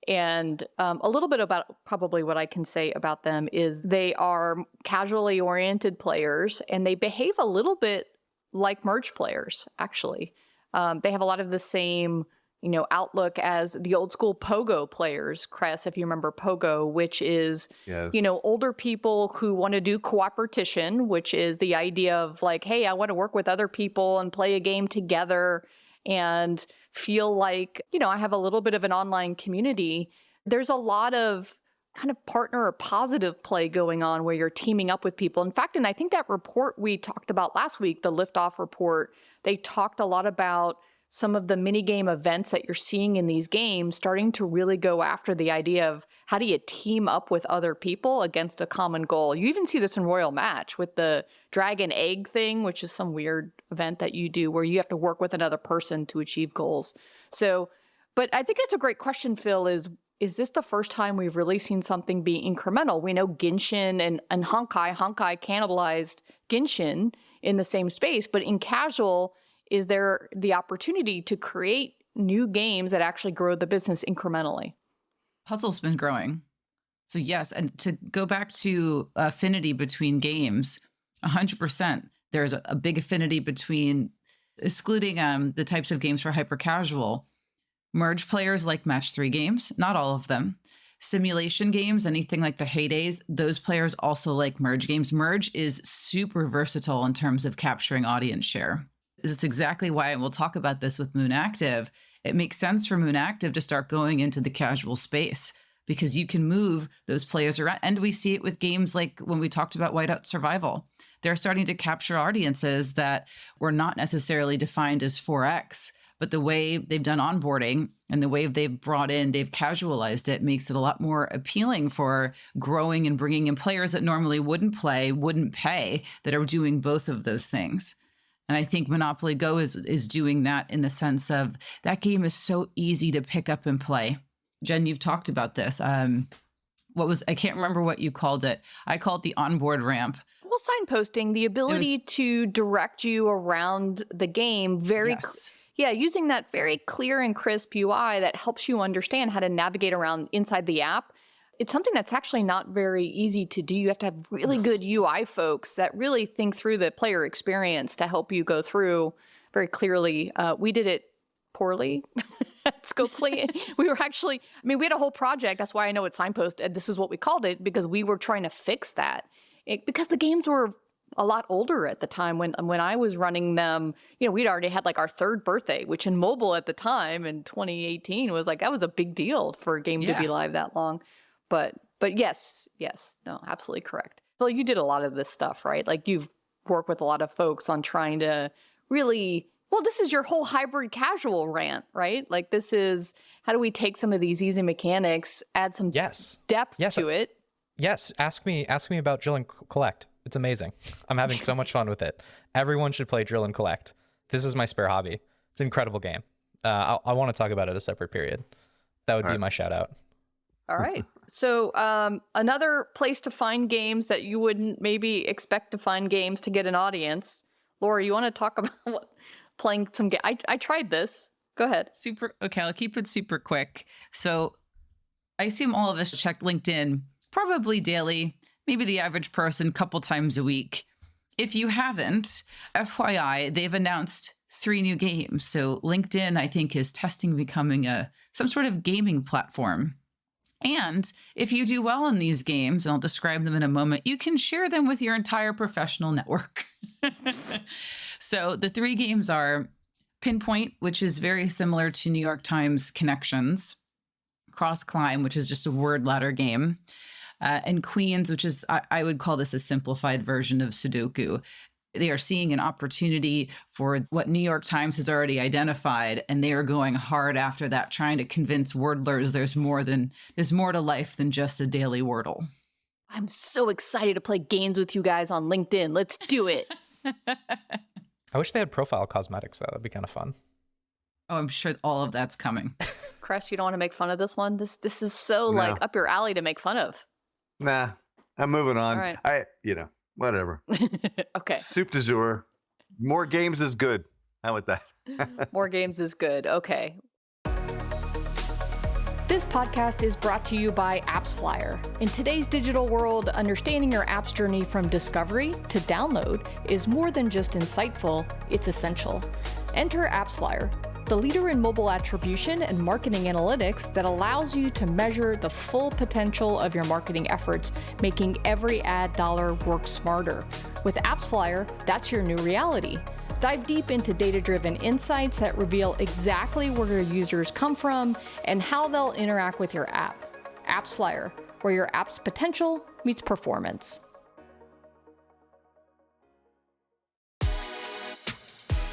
And a little bit about probably what I can say about them is they are casually oriented players, and they behave a little bit like merge players, actually. They have a lot of the same outlook as the old school Pogo players, Cress, if you remember Pogo, which is, older people who want to do cooperation, which is the idea of like, hey, I want to work with other people and play a game together and feel like, I have a little bit of an online community. There's a lot of kind of partner or positive play going on where you're teaming up with people. In fact, and I think that report we talked about last week, the Liftoff report, they talked a lot about some of the mini game events that you're seeing in these games starting to really go after the idea of how do you team up with other people against a common goal. You even see this in Royal Match with the Dragon Egg thing, which is some weird event that you do where you have to work with another person to achieve goals. So, but I think that's a great question, Phil, is this the first time we've really seen something be incremental? We know Genshin and Honkai cannibalized Genshin in the same space, but in casual, is there the opportunity to create new games that actually grow the business incrementally? Puzzle's been growing. So yes, and to go back to affinity between games, 100%. There's a big affinity between, excluding the types of games for hyper casual, merge players like match 3 games, not all of them. Simulation games, anything like the Heydays, those players also like merge games. Merge is super versatile in terms of capturing audience share. It's exactly why, and we'll talk about this with Moonactive, it makes sense for Moonactive to start going into the casual space because you can move those players around. And we see it with games like when we talked about Whiteout Survival. They're starting to capture audiences that were not necessarily defined as 4X, but the way they've done onboarding and the way they've casualized it makes it a lot more appealing for growing and bringing in players that normally wouldn't play, wouldn't pay, that are doing both of those things. And I think Monopoly Go is doing that in the sense of that game is so easy to pick up and play. Jen, you've talked about this. I can't remember what you called it. I call it the onboard ramp. Well, signposting, the ability to direct you around the game using that very clear and crisp UI that helps you understand how to navigate around inside the app. It's something that's actually not very easy to do. You have to have really good UI folks that really think through the player experience to help you go through very clearly. We did it poorly at Scopely. We were actually, we had a whole project. That's why I know it's signpost. And this is what we called it, because we were trying to fix that. Because the games were a lot older at the time when I was running them. We'd already had like our third birthday, which in mobile at the time in 2018 was like, that was a big deal for a game to be live that long. But yes, no, absolutely correct. Well, you did a lot of this stuff, right? Like you've worked with a lot of folks on trying to really, this is your whole hybrid casual rant, right? Like this is, how do we take some of these easy mechanics, add some depth to it? Yes, ask me about Drill and Collect. It's amazing. I'm having so much fun with it. Everyone should play Drill and Collect. This is my spare hobby. It's an incredible game. I want to talk about it a separate period. That would be my shout out. All right. So another place to find games that you wouldn't maybe expect to find games to get an audience. Laura, you want to talk about playing some game? I tried this. Go ahead. Okay, I'll keep it super quick. So I assume all of us checked LinkedIn probably daily, maybe the average person couple times a week. If you haven't, FYI, they've announced 3 new games. So LinkedIn, I think, is testing becoming some sort of gaming platform. And if you do well in these games, and I'll describe them in a moment, you can share them with your entire professional network. So the 3 games are Pinpoint, which is very similar to New York Times Connections, Cross Climb, which is just a word ladder game, and Queens, which is, I would call this a simplified version of Sudoku. They are seeing an opportunity for what New York Times has already identified, and they are going hard after that, trying to convince wordlers there's more to life than just a daily Wordle. I'm so excited to play games with you guys on LinkedIn. Let's do it. I wish they had profile cosmetics, though. That'd be kind of fun. Oh, I'm sure all of that's coming. Cress, you don't want to make fun of this one? This is so like up your alley to make fun of. Nah, I'm moving on. All right. Whatever. Okay. Soup du jour. More games is good. How about that? More games is good. Okay. This podcast is brought to you by AppsFlyer. In today's digital world, understanding your app's journey from discovery to download is more than just insightful, it's essential. Enter AppsFlyer, the leader in mobile attribution and marketing analytics that allows you to measure the full potential of your marketing efforts, making every ad dollar work smarter. With AppsFlyer, that's your new reality. Dive deep into data-driven insights that reveal exactly where your users come from and how they'll interact with your app. AppsFlyer, where your app's potential meets performance.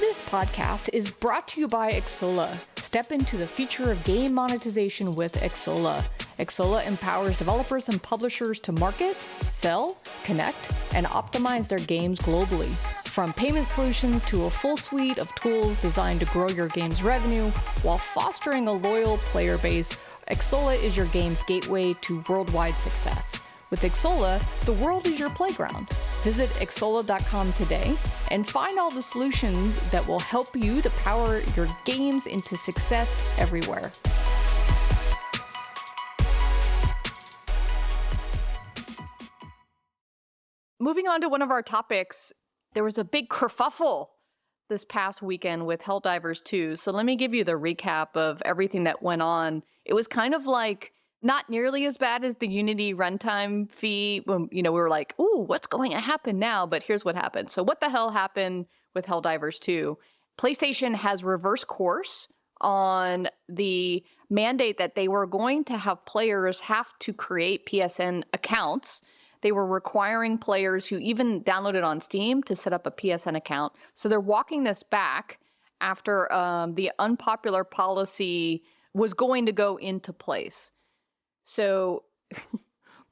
This podcast is brought to you by Xsolla. Step into the future of game monetization with Xsolla. Xsolla empowers developers and publishers to market, sell, connect, and optimize their games globally. From payment solutions to a full suite of tools designed to grow your game's revenue while fostering a loyal player base, Xsolla is your game's gateway to worldwide success. With Xsolla, the world is your playground. Visit Xsolla.com today and find all the solutions that will help you to power your games into success everywhere. Moving on to one of our topics, there was a big kerfuffle this past weekend with Helldivers 2. So let me give you the recap of everything that went on. It was kind of like not nearly as bad as the Unity runtime fee when, we were like, ooh, what's going to happen now? But here's what happened. So what the hell happened with Helldivers 2? PlayStation has reversed course on the mandate that they were going to have players have to create PSN accounts. They were requiring players who even downloaded on Steam to set up a PSN account. So they're walking this back after the unpopular policy was going to go into place. So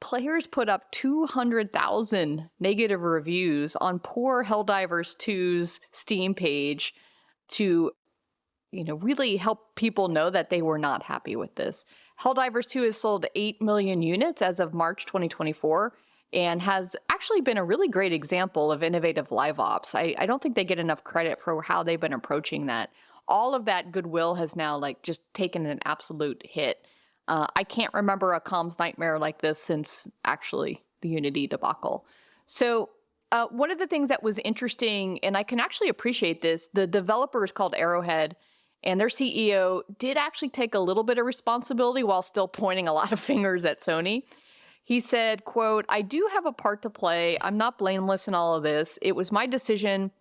players put up 200,000 negative reviews on poor Helldivers 2's Steam page to really help people know that they were not happy with this. Helldivers 2 has sold 8 million units as of March 2024 and has actually been a really great example of innovative live ops. I don't think they get enough credit for how they've been approaching that. All of that goodwill has now just taken an absolute hit. I can't remember a comms nightmare like this since actually the Unity debacle. So one of the things that was interesting, and I can actually appreciate this, the developer is called Arrowhead, and their CEO did actually take a little bit of responsibility while still pointing a lot of fingers at Sony. He said, quote, "I do have a part to play. I'm not blameless in all of this. It was my decision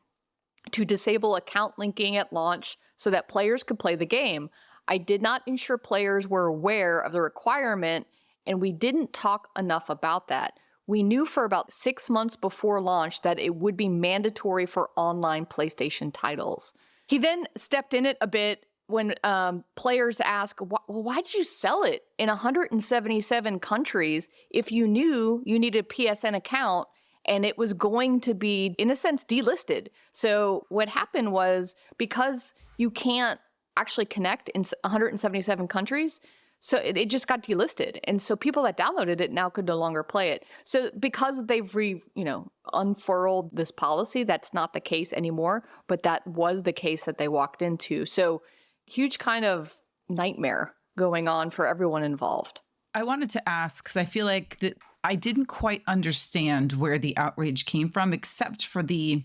to disable account linking at launch so that players could play the game. I did not ensure players were aware of the requirement, and we didn't talk enough about that. We knew for about 6 months before launch that it would be mandatory for online PlayStation titles." He then stepped in it a bit when players ask, well, why did you sell it in 177 countries if you knew you needed a PSN account and it was going to be, in a sense, delisted? So what happened was, because you can't actually connect in 177 countries, so it just got delisted. And so people that downloaded it now could no longer play it. So because they've unfurled this policy, that's not the case anymore, but that was the case that they walked into. So huge kind of nightmare going on for everyone involved. I wanted to ask, because I feel like that I didn't quite understand where the outrage came from, except for the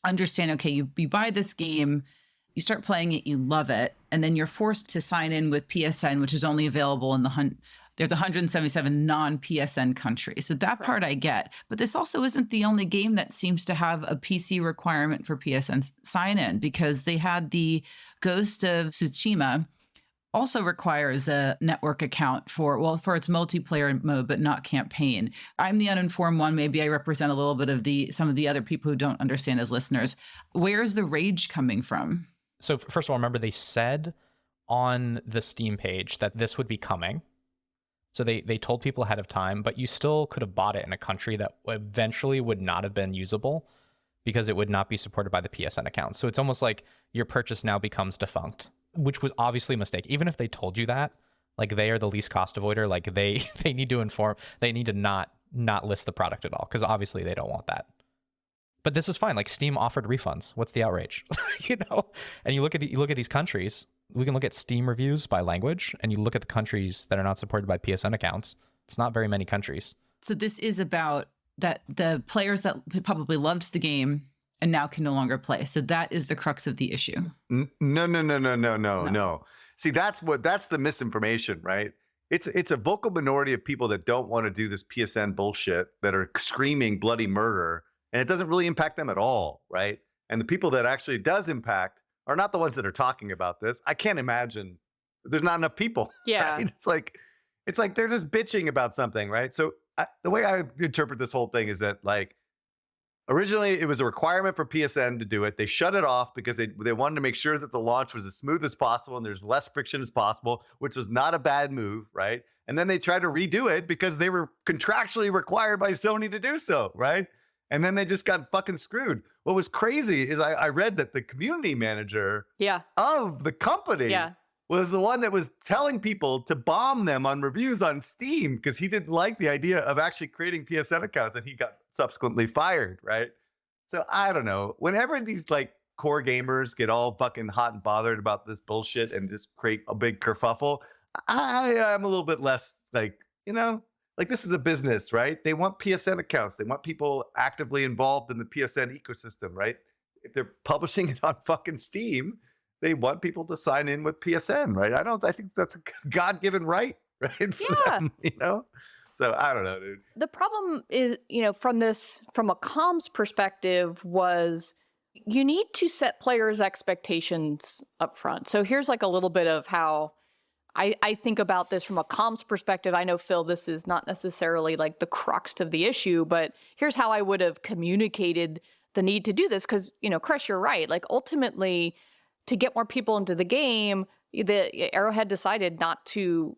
understand, okay, you buy this game, you start playing it, you love it, and then you're forced to sign in with PSN, which is only available in there's 177 non-PSN countries. So that part I get. But this also isn't the only game that seems to have a PC requirement for PSN sign-in, because they had the Ghost of Tsushima also requires a network account for its multiplayer mode, but not campaign. I'm the uninformed one. Maybe I represent a little bit of some of the other people who don't understand as listeners. Where's the rage coming from? So first of all, remember they said on the Steam page that this would be coming. So they told people ahead of time, but you still could have bought it in a country that eventually would not have been usable because it would not be supported by the PSN account. So it's almost like your purchase now becomes defunct, which was obviously a mistake. Even if they told you that, they are the least cost avoider, they need to not list the product at all, because obviously they don't want that. But this is fine. Steam offered refunds. What's the outrage? And you look at these countries. We can look at Steam reviews by language, and you look at the countries that are not supported by PSN accounts. It's not very many countries. So this is about that the players that probably loved the game and now can no longer play. So that is the crux of the issue. No. See, that's the misinformation, right? It's a vocal minority of people that don't want to do this PSN bullshit, that are screaming bloody murder, and it doesn't really impact them at all, right? And the people that actually does impact are not the ones that are talking about this. I can't imagine. There's not enough people. Yeah. Right? It's like they're just bitching about something, right? So the way I interpret this whole thing is that originally it was a requirement for PSN to do it. They shut it off because they wanted to make sure that the launch was as smooth as possible and there's less friction as possible, which was not a bad move, right? And then they tried to redo it because they were contractually required by Sony to do so, right? And then they just got fucking screwed. What was crazy is I read that the community manager of the company was the one that was telling people to bomb them on reviews on Steam because he didn't like the idea of actually creating PSN accounts, and he got subsequently fired, right? So I don't know. Whenever these core gamers get all fucking hot and bothered about this bullshit and just create a big kerfuffle, I am a little bit less this is a business, right? They want PSN accounts. They want people actively involved in the PSN ecosystem, right? If they're publishing it on fucking Steam, they want people to sign in with PSN, right? I think that's a God-given right, right? For them, So I don't know, dude. The problem is, from a comms perspective, was you need to set players' expectations up front. So here's a little bit of how I think about this from a comms perspective. I know, Phil, this is not necessarily the crux of the issue, but here's how I would have communicated the need to do this. Because, Chris, you're right. Ultimately, to get more people into the game, the Arrowhead decided not to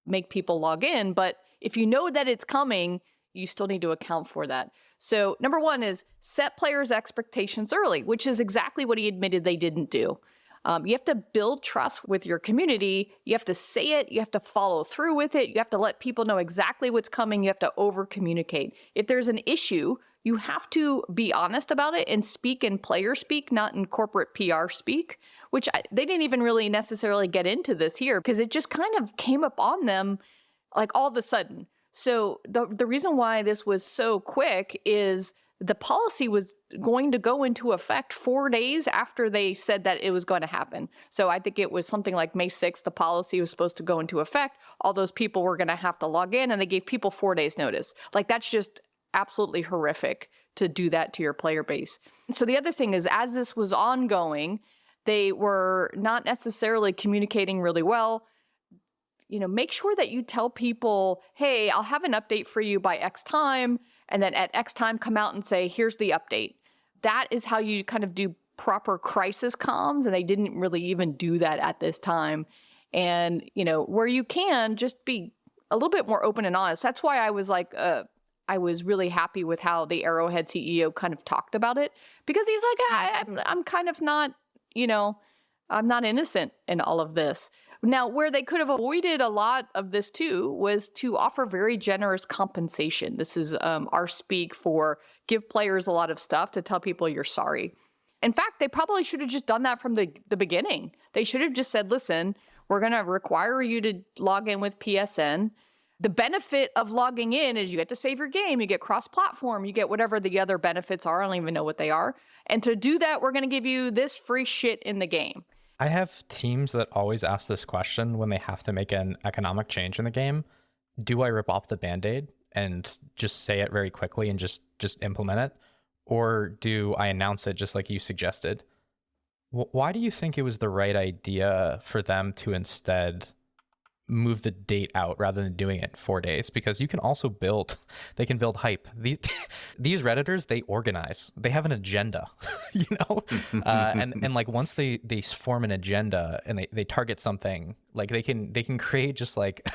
make people log in. But if you know that it's coming, you still need to account for that. So number one is set players' expectations early, which is exactly what he admitted they didn't do. You have to build trust with your community. You have to say it. You have to follow through with it. You have to let people know exactly what's coming. You have to over communicate. If there's an issue, you have to be honest about it and speak in player speak, not in corporate PR speak, which they didn't even really necessarily get into this here because it just kind of came up on them like all of a sudden. So the reason why this was so quick is the policy was going to go into effect 4 days after they said that it was going to happen. So I think it was something like May 6th, the policy was supposed to go into effect. All those people were going to have to log in, and they gave people 4 days notice. Like, that's just absolutely horrific to do that to your player base. So the other thing is, as this was ongoing, they were not necessarily communicating really well. Make sure that you tell people, hey, I'll have an update for you by X time. And then at X time, come out and say, here's the update. That is how you kind of do proper crisis comms. And they didn't really even do that at this time. And, where you can, just be a little bit more open and honest. That's why I was like, I was really happy with how the Arrowhead CEO kind of talked about it. Because he's like, I'm kind of not, I'm not innocent in all of this. Now, where they could have avoided a lot of this too was to offer very generous compensation. This is our speak for give players a lot of stuff to tell people you're sorry. In fact, they probably should have just done that from the beginning. They should have just said, listen, we're going to require you to log in with PSN. The benefit of logging in is you get to save your game, you get cross-platform, you get whatever the other benefits are. I don't even know what they are. And to do that, we're going to give you this free shit in the game. I have teams that always ask this question when they have to make an economic change in the game. Do I rip off the Band-Aid and just say it very quickly and just implement it? Or do I announce it just like you suggested? Why do you think it was the right idea for them to instead move the date out rather than doing it in 4 days? Because you can also they can build hype. These Redditors, they organize, they have an agenda, and like once they form an agenda and they target something, like they can create just like,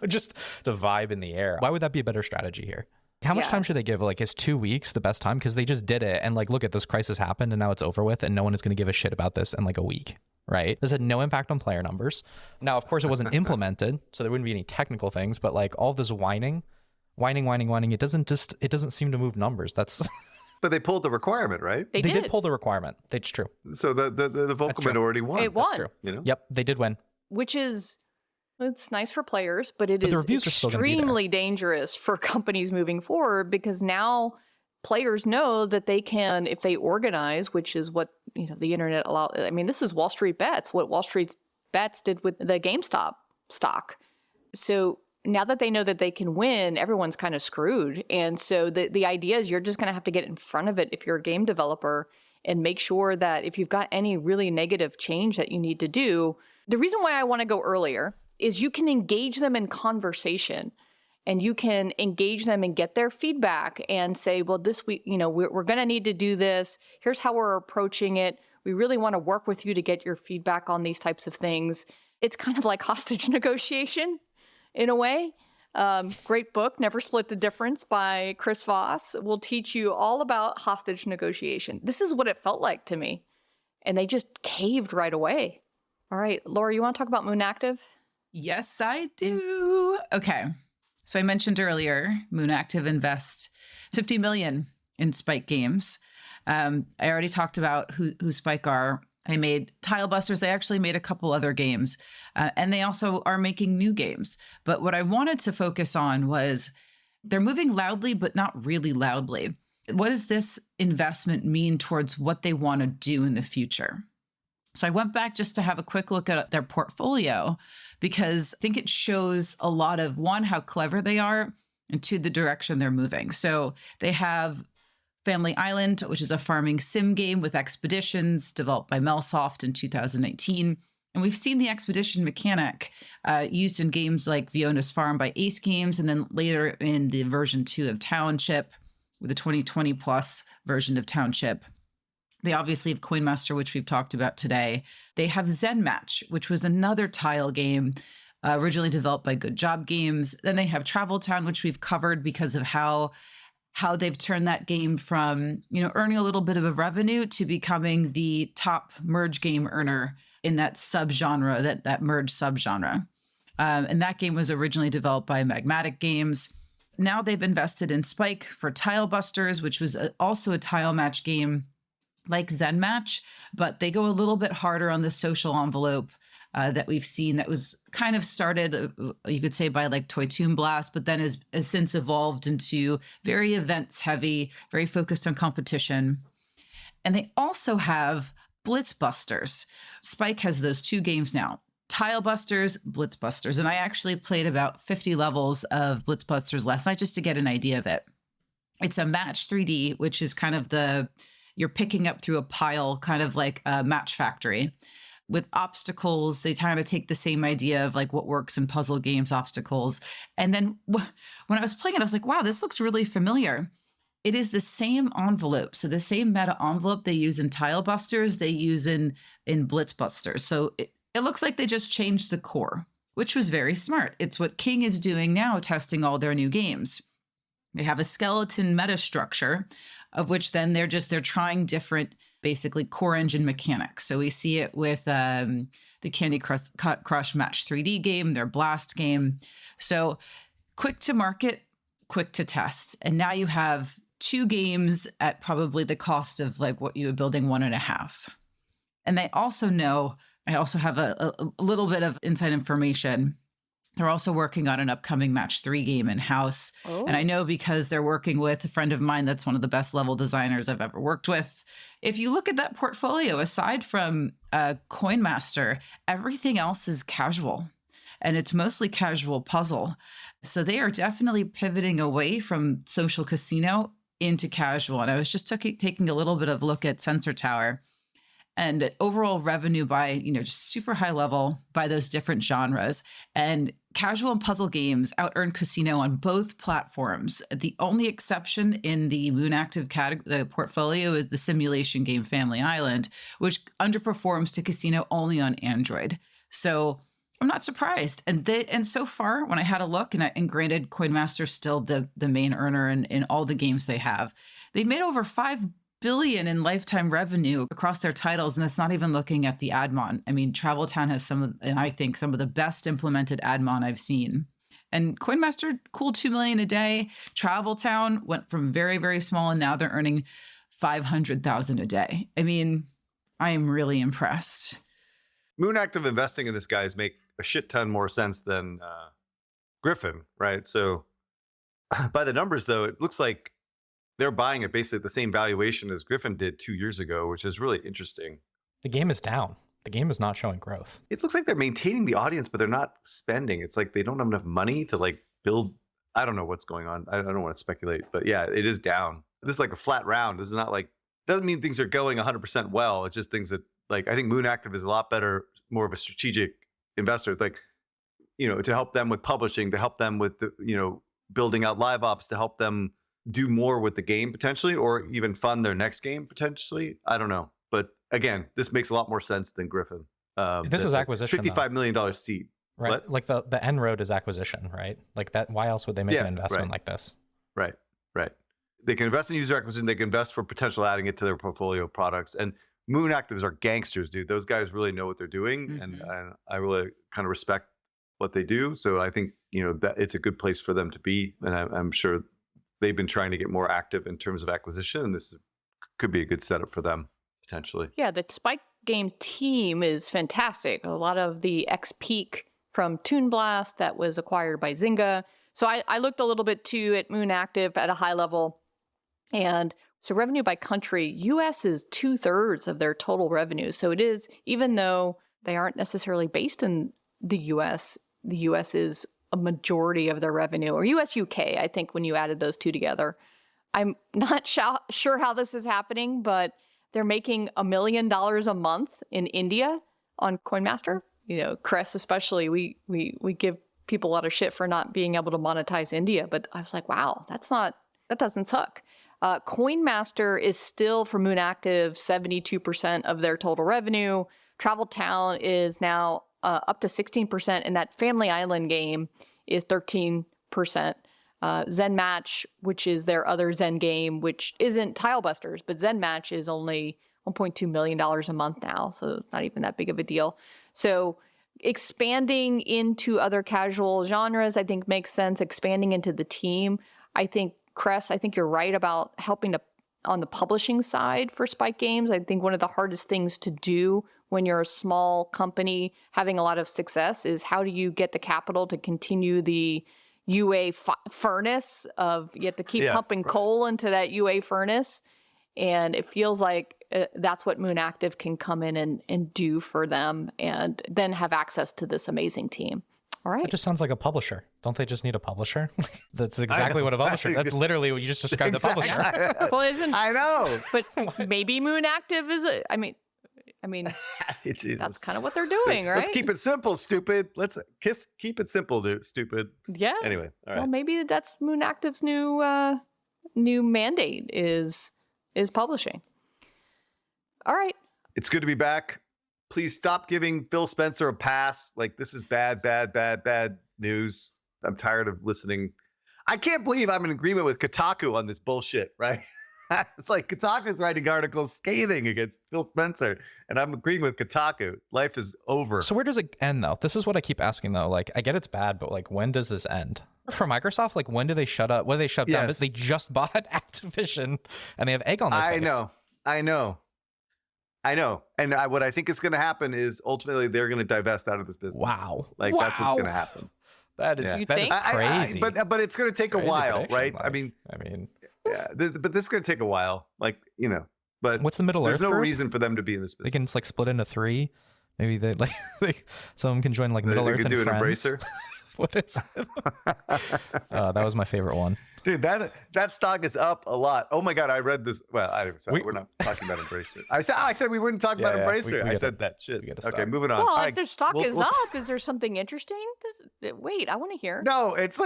just the vibe in the air. Why would that be a better strategy here? How much time should they give? Like, is 2 weeks the best time? Because they just did it. And like, look at this crisis happened and now it's over with and no one is going to give a shit about this in like a week. Right? This had no impact on player numbers. Now, of course, it wasn't implemented, so there wouldn't be any technical things, but like all this whining, it doesn't seem to move numbers. That's But they pulled the requirement, right? They did pull the requirement. That's true. So the vocal minority won. It won. That's true. Yep, they did win. Which is, it's nice for players, but it is extremely dangerous for companies moving forward, because now players know that they can, if they organize, which is what the internet allowed. I mean, this is Wall Street Bets, what Wall Street Bets did with the GameStop stock. So now that they know that they can win, everyone's kind of screwed. And so the idea is you're just going to have to get in front of it if you're a game developer and make sure that if you've got any really negative change that you need to do. The reason why I want to go earlier is you can engage them in conversation. And you can engage them and get their feedback and say, well, this week, we're going to need to do this. Here's how we're approaching it. We really want to work with you to get your feedback on these types of things. It's kind of like hostage negotiation in a way. Great book, Never Split the Difference by Chris Voss will teach you all about hostage negotiation. This is what it felt like to me. And they just caved right away. All right, Laura, you want to talk about Moonactive? Yes, I do. Okay. So I mentioned earlier, Moonactive invests $50 million in Spyke games. I already talked about who Spyke are. I made TileBusters. They actually made a couple other games. And they also are making new games. But what I wanted to focus on was they're moving loudly, but not really loudly. What does this investment mean towards what they want to do in the future? So I went back just to have a quick look at their portfolio, because I think it shows a lot of, one, how clever they are, and two, the direction they're moving. So they have Family Island, which is a farming sim game with expeditions developed by Melsoft in 2019. And we've seen the expedition mechanic used in games like Fiona's Farm by Ace Games, and then later in the version 2 of Township, with the 2020 plus version of Township. They obviously have Coinmaster, which we've talked about today. They have Zen Match, which was another tile game originally developed by Good Job Games. Then they have Travel Town, which we've covered because of how how they've turned that game from, earning a little bit of a revenue to becoming the top merge game earner in that subgenre, that merge subgenre. And that game was originally developed by Magmatic Games. Now they've invested in Spyke for TileBusters, which was also a tile match game like Zen Match, but they go a little bit harder on the social envelope that we've seen that was kind of started, you could say, by like Toy Toon Blast, but then has since evolved into very events heavy, very focused on competition. And they also have Blitzbusters. Spyke has those two games now, TileBusters, Blitzbusters. And I actually played about 50 levels of Blitzbusters last night just to get an idea of it. It's a match 3D, which is kind of you're picking up through a pile, kind of like a Match Factory. With obstacles, they kind of take the same idea of like what works in puzzle games, obstacles. And then when I was playing it, I was like, wow, this looks really familiar. It is the same envelope. So the same meta envelope they use in TileBusters, they use in Blitzbusters. So it looks like they just changed the core, which was very smart. It's what King is doing now, testing all their new games. They have a skeleton meta structure, of which then they're trying different, basically core engine mechanics. So we see it with the Candy Crush Match 3D game, their Blast game. So quick to market, quick to test. And now you have two games at probably the cost of like what you were building 1.5. And they also know, I also have a little bit of inside information. They're also working on an upcoming Match 3 game in-house. Oh. And I know because they're working with a friend of mine that's one of the best level designers I've ever worked with. If you look at that portfolio, aside from Coin Master, everything else is casual. And it's mostly casual puzzle. So they are definitely pivoting away from social casino into casual. And I was just taking a little bit of a look at Sensor Tower. And overall revenue by, just super high level by those different genres. And casual and puzzle games out-earn casino on both platforms. The only exception in the Moonactive the portfolio is the simulation game Family Island, which underperforms to casino only on Android. So I'm not surprised. And so far, when I had a look, and granted, Coin Master's still the main earner in all the games they have, they've made over $5 billion in lifetime revenue across their titles, and that's not even looking at the admon. I mean, Travel Town has I think some of the best implemented admon I've seen. And Coin Master, cool $2 million a day. Travel Town went from very, very small, and now they're earning $500,000 a day. I mean, I am really impressed. Moonactive investing in this guys make a shit ton more sense than Griffin, right? So by the numbers, though, it looks like they're buying it basically at the same valuation as Griffin did 2 years ago, which is really interesting. The game is down. The game is not showing growth. It looks like they're maintaining the audience, but they're not spending. It's like they don't have enough money to like build. I don't know what's going on. I don't want to speculate, but yeah, it is down. This is like a flat round. This is not like, doesn't mean things are going 100% well. It's just things that, like, I think Moonactive is a lot better, more of a strategic investor, like, to help them with publishing, to help them with, building out live ops, to help them do more with the game potentially, or even fund their next game potentially. I don't know. But again, this makes a lot more sense than Griffin. This is acquisition. $55 million seat. Right. What? Like the end road is acquisition, right? Like that. Why else would they make an investment like this? Right. They can invest in user acquisition. They can invest for potential adding it to their portfolio of products. And Moonactives are gangsters, dude. Those guys really know what they're doing. Mm-hmm. And I really kind of respect what they do. So I think, that it's a good place for them to be. And I'm sure they've been trying to get more active in terms of acquisition, and this could be a good setup for them, potentially. Yeah, the Spyke Games team is fantastic. A lot of the ex-Peak from Toon Blast that was acquired by Zynga. So I looked a little bit, too, at Moonactive at a high level. And so revenue by country, U.S. is 2/3 of their total revenue. So it is, even though they aren't necessarily based in the U.S. is a majority of their revenue, or US UK, I think, when you added those two together. I'm not sure how this is happening, but they're making $1 million a month in India on Coin Master. Chris especially, we give people a lot of shit for not being able to monetize India, but I was like, wow, that doesn't suck. Coin Master is still, for Moonactive, 72% of their total revenue. Travel Town is now up to 16%, and that Family Island game is 13%. Zen Match, which is their other Zen game, which isn't Tilebusters, but Zen Match is only $1.2 million a month now, so it's not even that big of a deal. So expanding into other casual genres, I think makes sense. Expanding into the team, I think, Cress, I think you're right about helping on the publishing side for Spyke Games. I think one of the hardest things to do when you're a small company having a lot of success is how do you get the capital to continue the UA furnace of, you have to keep pumping coal into that UA furnace. And it feels like that's what Moonactive can come in and do for them, and then have access to this amazing team. All right. It just sounds like a publisher. Don't they just need a publisher? That's exactly what a publisher. That's literally what you just described. Exactly. The publisher. Well, isn't I know, but maybe Moonactive is I mean, that's kind of what they're doing, right? Let's keep it simple, stupid. Let's keep it simple, dude, stupid. Yeah. Anyway, all right. Well, maybe that's Moonactive's new mandate is publishing. All right. It's good to be back. Please stop giving Phil Spencer a pass. Like, this is bad news. I'm tired of listening. I can't believe I'm in agreement with Kotaku on this bullshit, right? It's like Kotaku's writing articles scathing against Phil Spencer, and I'm agreeing with Kotaku. Life is over. So where does it end, though? This is what I keep asking, though. Like, I get it's bad, but like, when does this end? For Microsoft, like, when do they shut up? When do they shut down? They just bought Activision, and they have egg on their face. I know. And what I think is going to happen is ultimately they're going to divest out of this business. Wow. That's what's going to happen. That is crazy. But it's going to take a while, right? Like, I mean, yeah. But this is going to take a while, like, but what's the Middle Earth? There's no group? reason for them to be in this business. They can just like split into 3. Maybe they someone can join like Middle Earth and do an Friends. Embracer. What is it? That was my favorite one. Dude, that stock is up a lot. Oh my God, I read this. Well, we're not talking about Embracer. I said we wouldn't talk about Embracer. I said that shit. Okay, moving on. Well, if their stock is up, is there something interesting? Wait, I want to hear. No, it's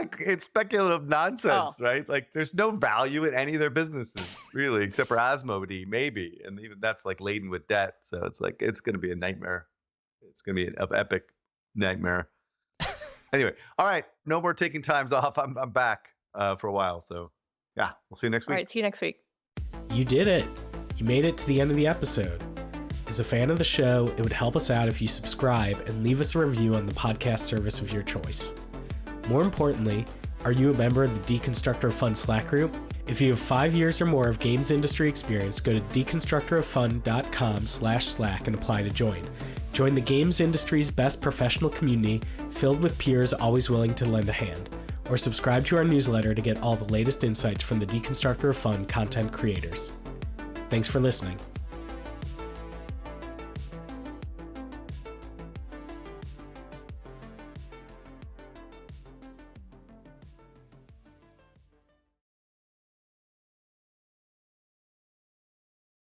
speculative nonsense, right? Like, there's no value in any of their businesses, really, except for Asmodee, maybe. And even that's like laden with debt. So it's like, it's going to be a nightmare. It's going to be an epic nightmare. Anyway, all right. No more taking times off. I'm back for a while. So yeah, we'll see you next week. All right, see you next week. You did it. You made it to the end of the episode. As a fan of the show, it would help us out if you subscribe and leave us a review on the podcast service of your choice. More importantly, are you a member of the Deconstructor of Fun Slack group? If you have 5 years or more of games industry experience, go to deconstructoroffun.com/Slack and apply to join. Join the games industry's best professional community filled with peers always willing to lend a hand. Or subscribe to our newsletter to get all the latest insights from the Deconstructor of Fun content creators. Thanks for listening.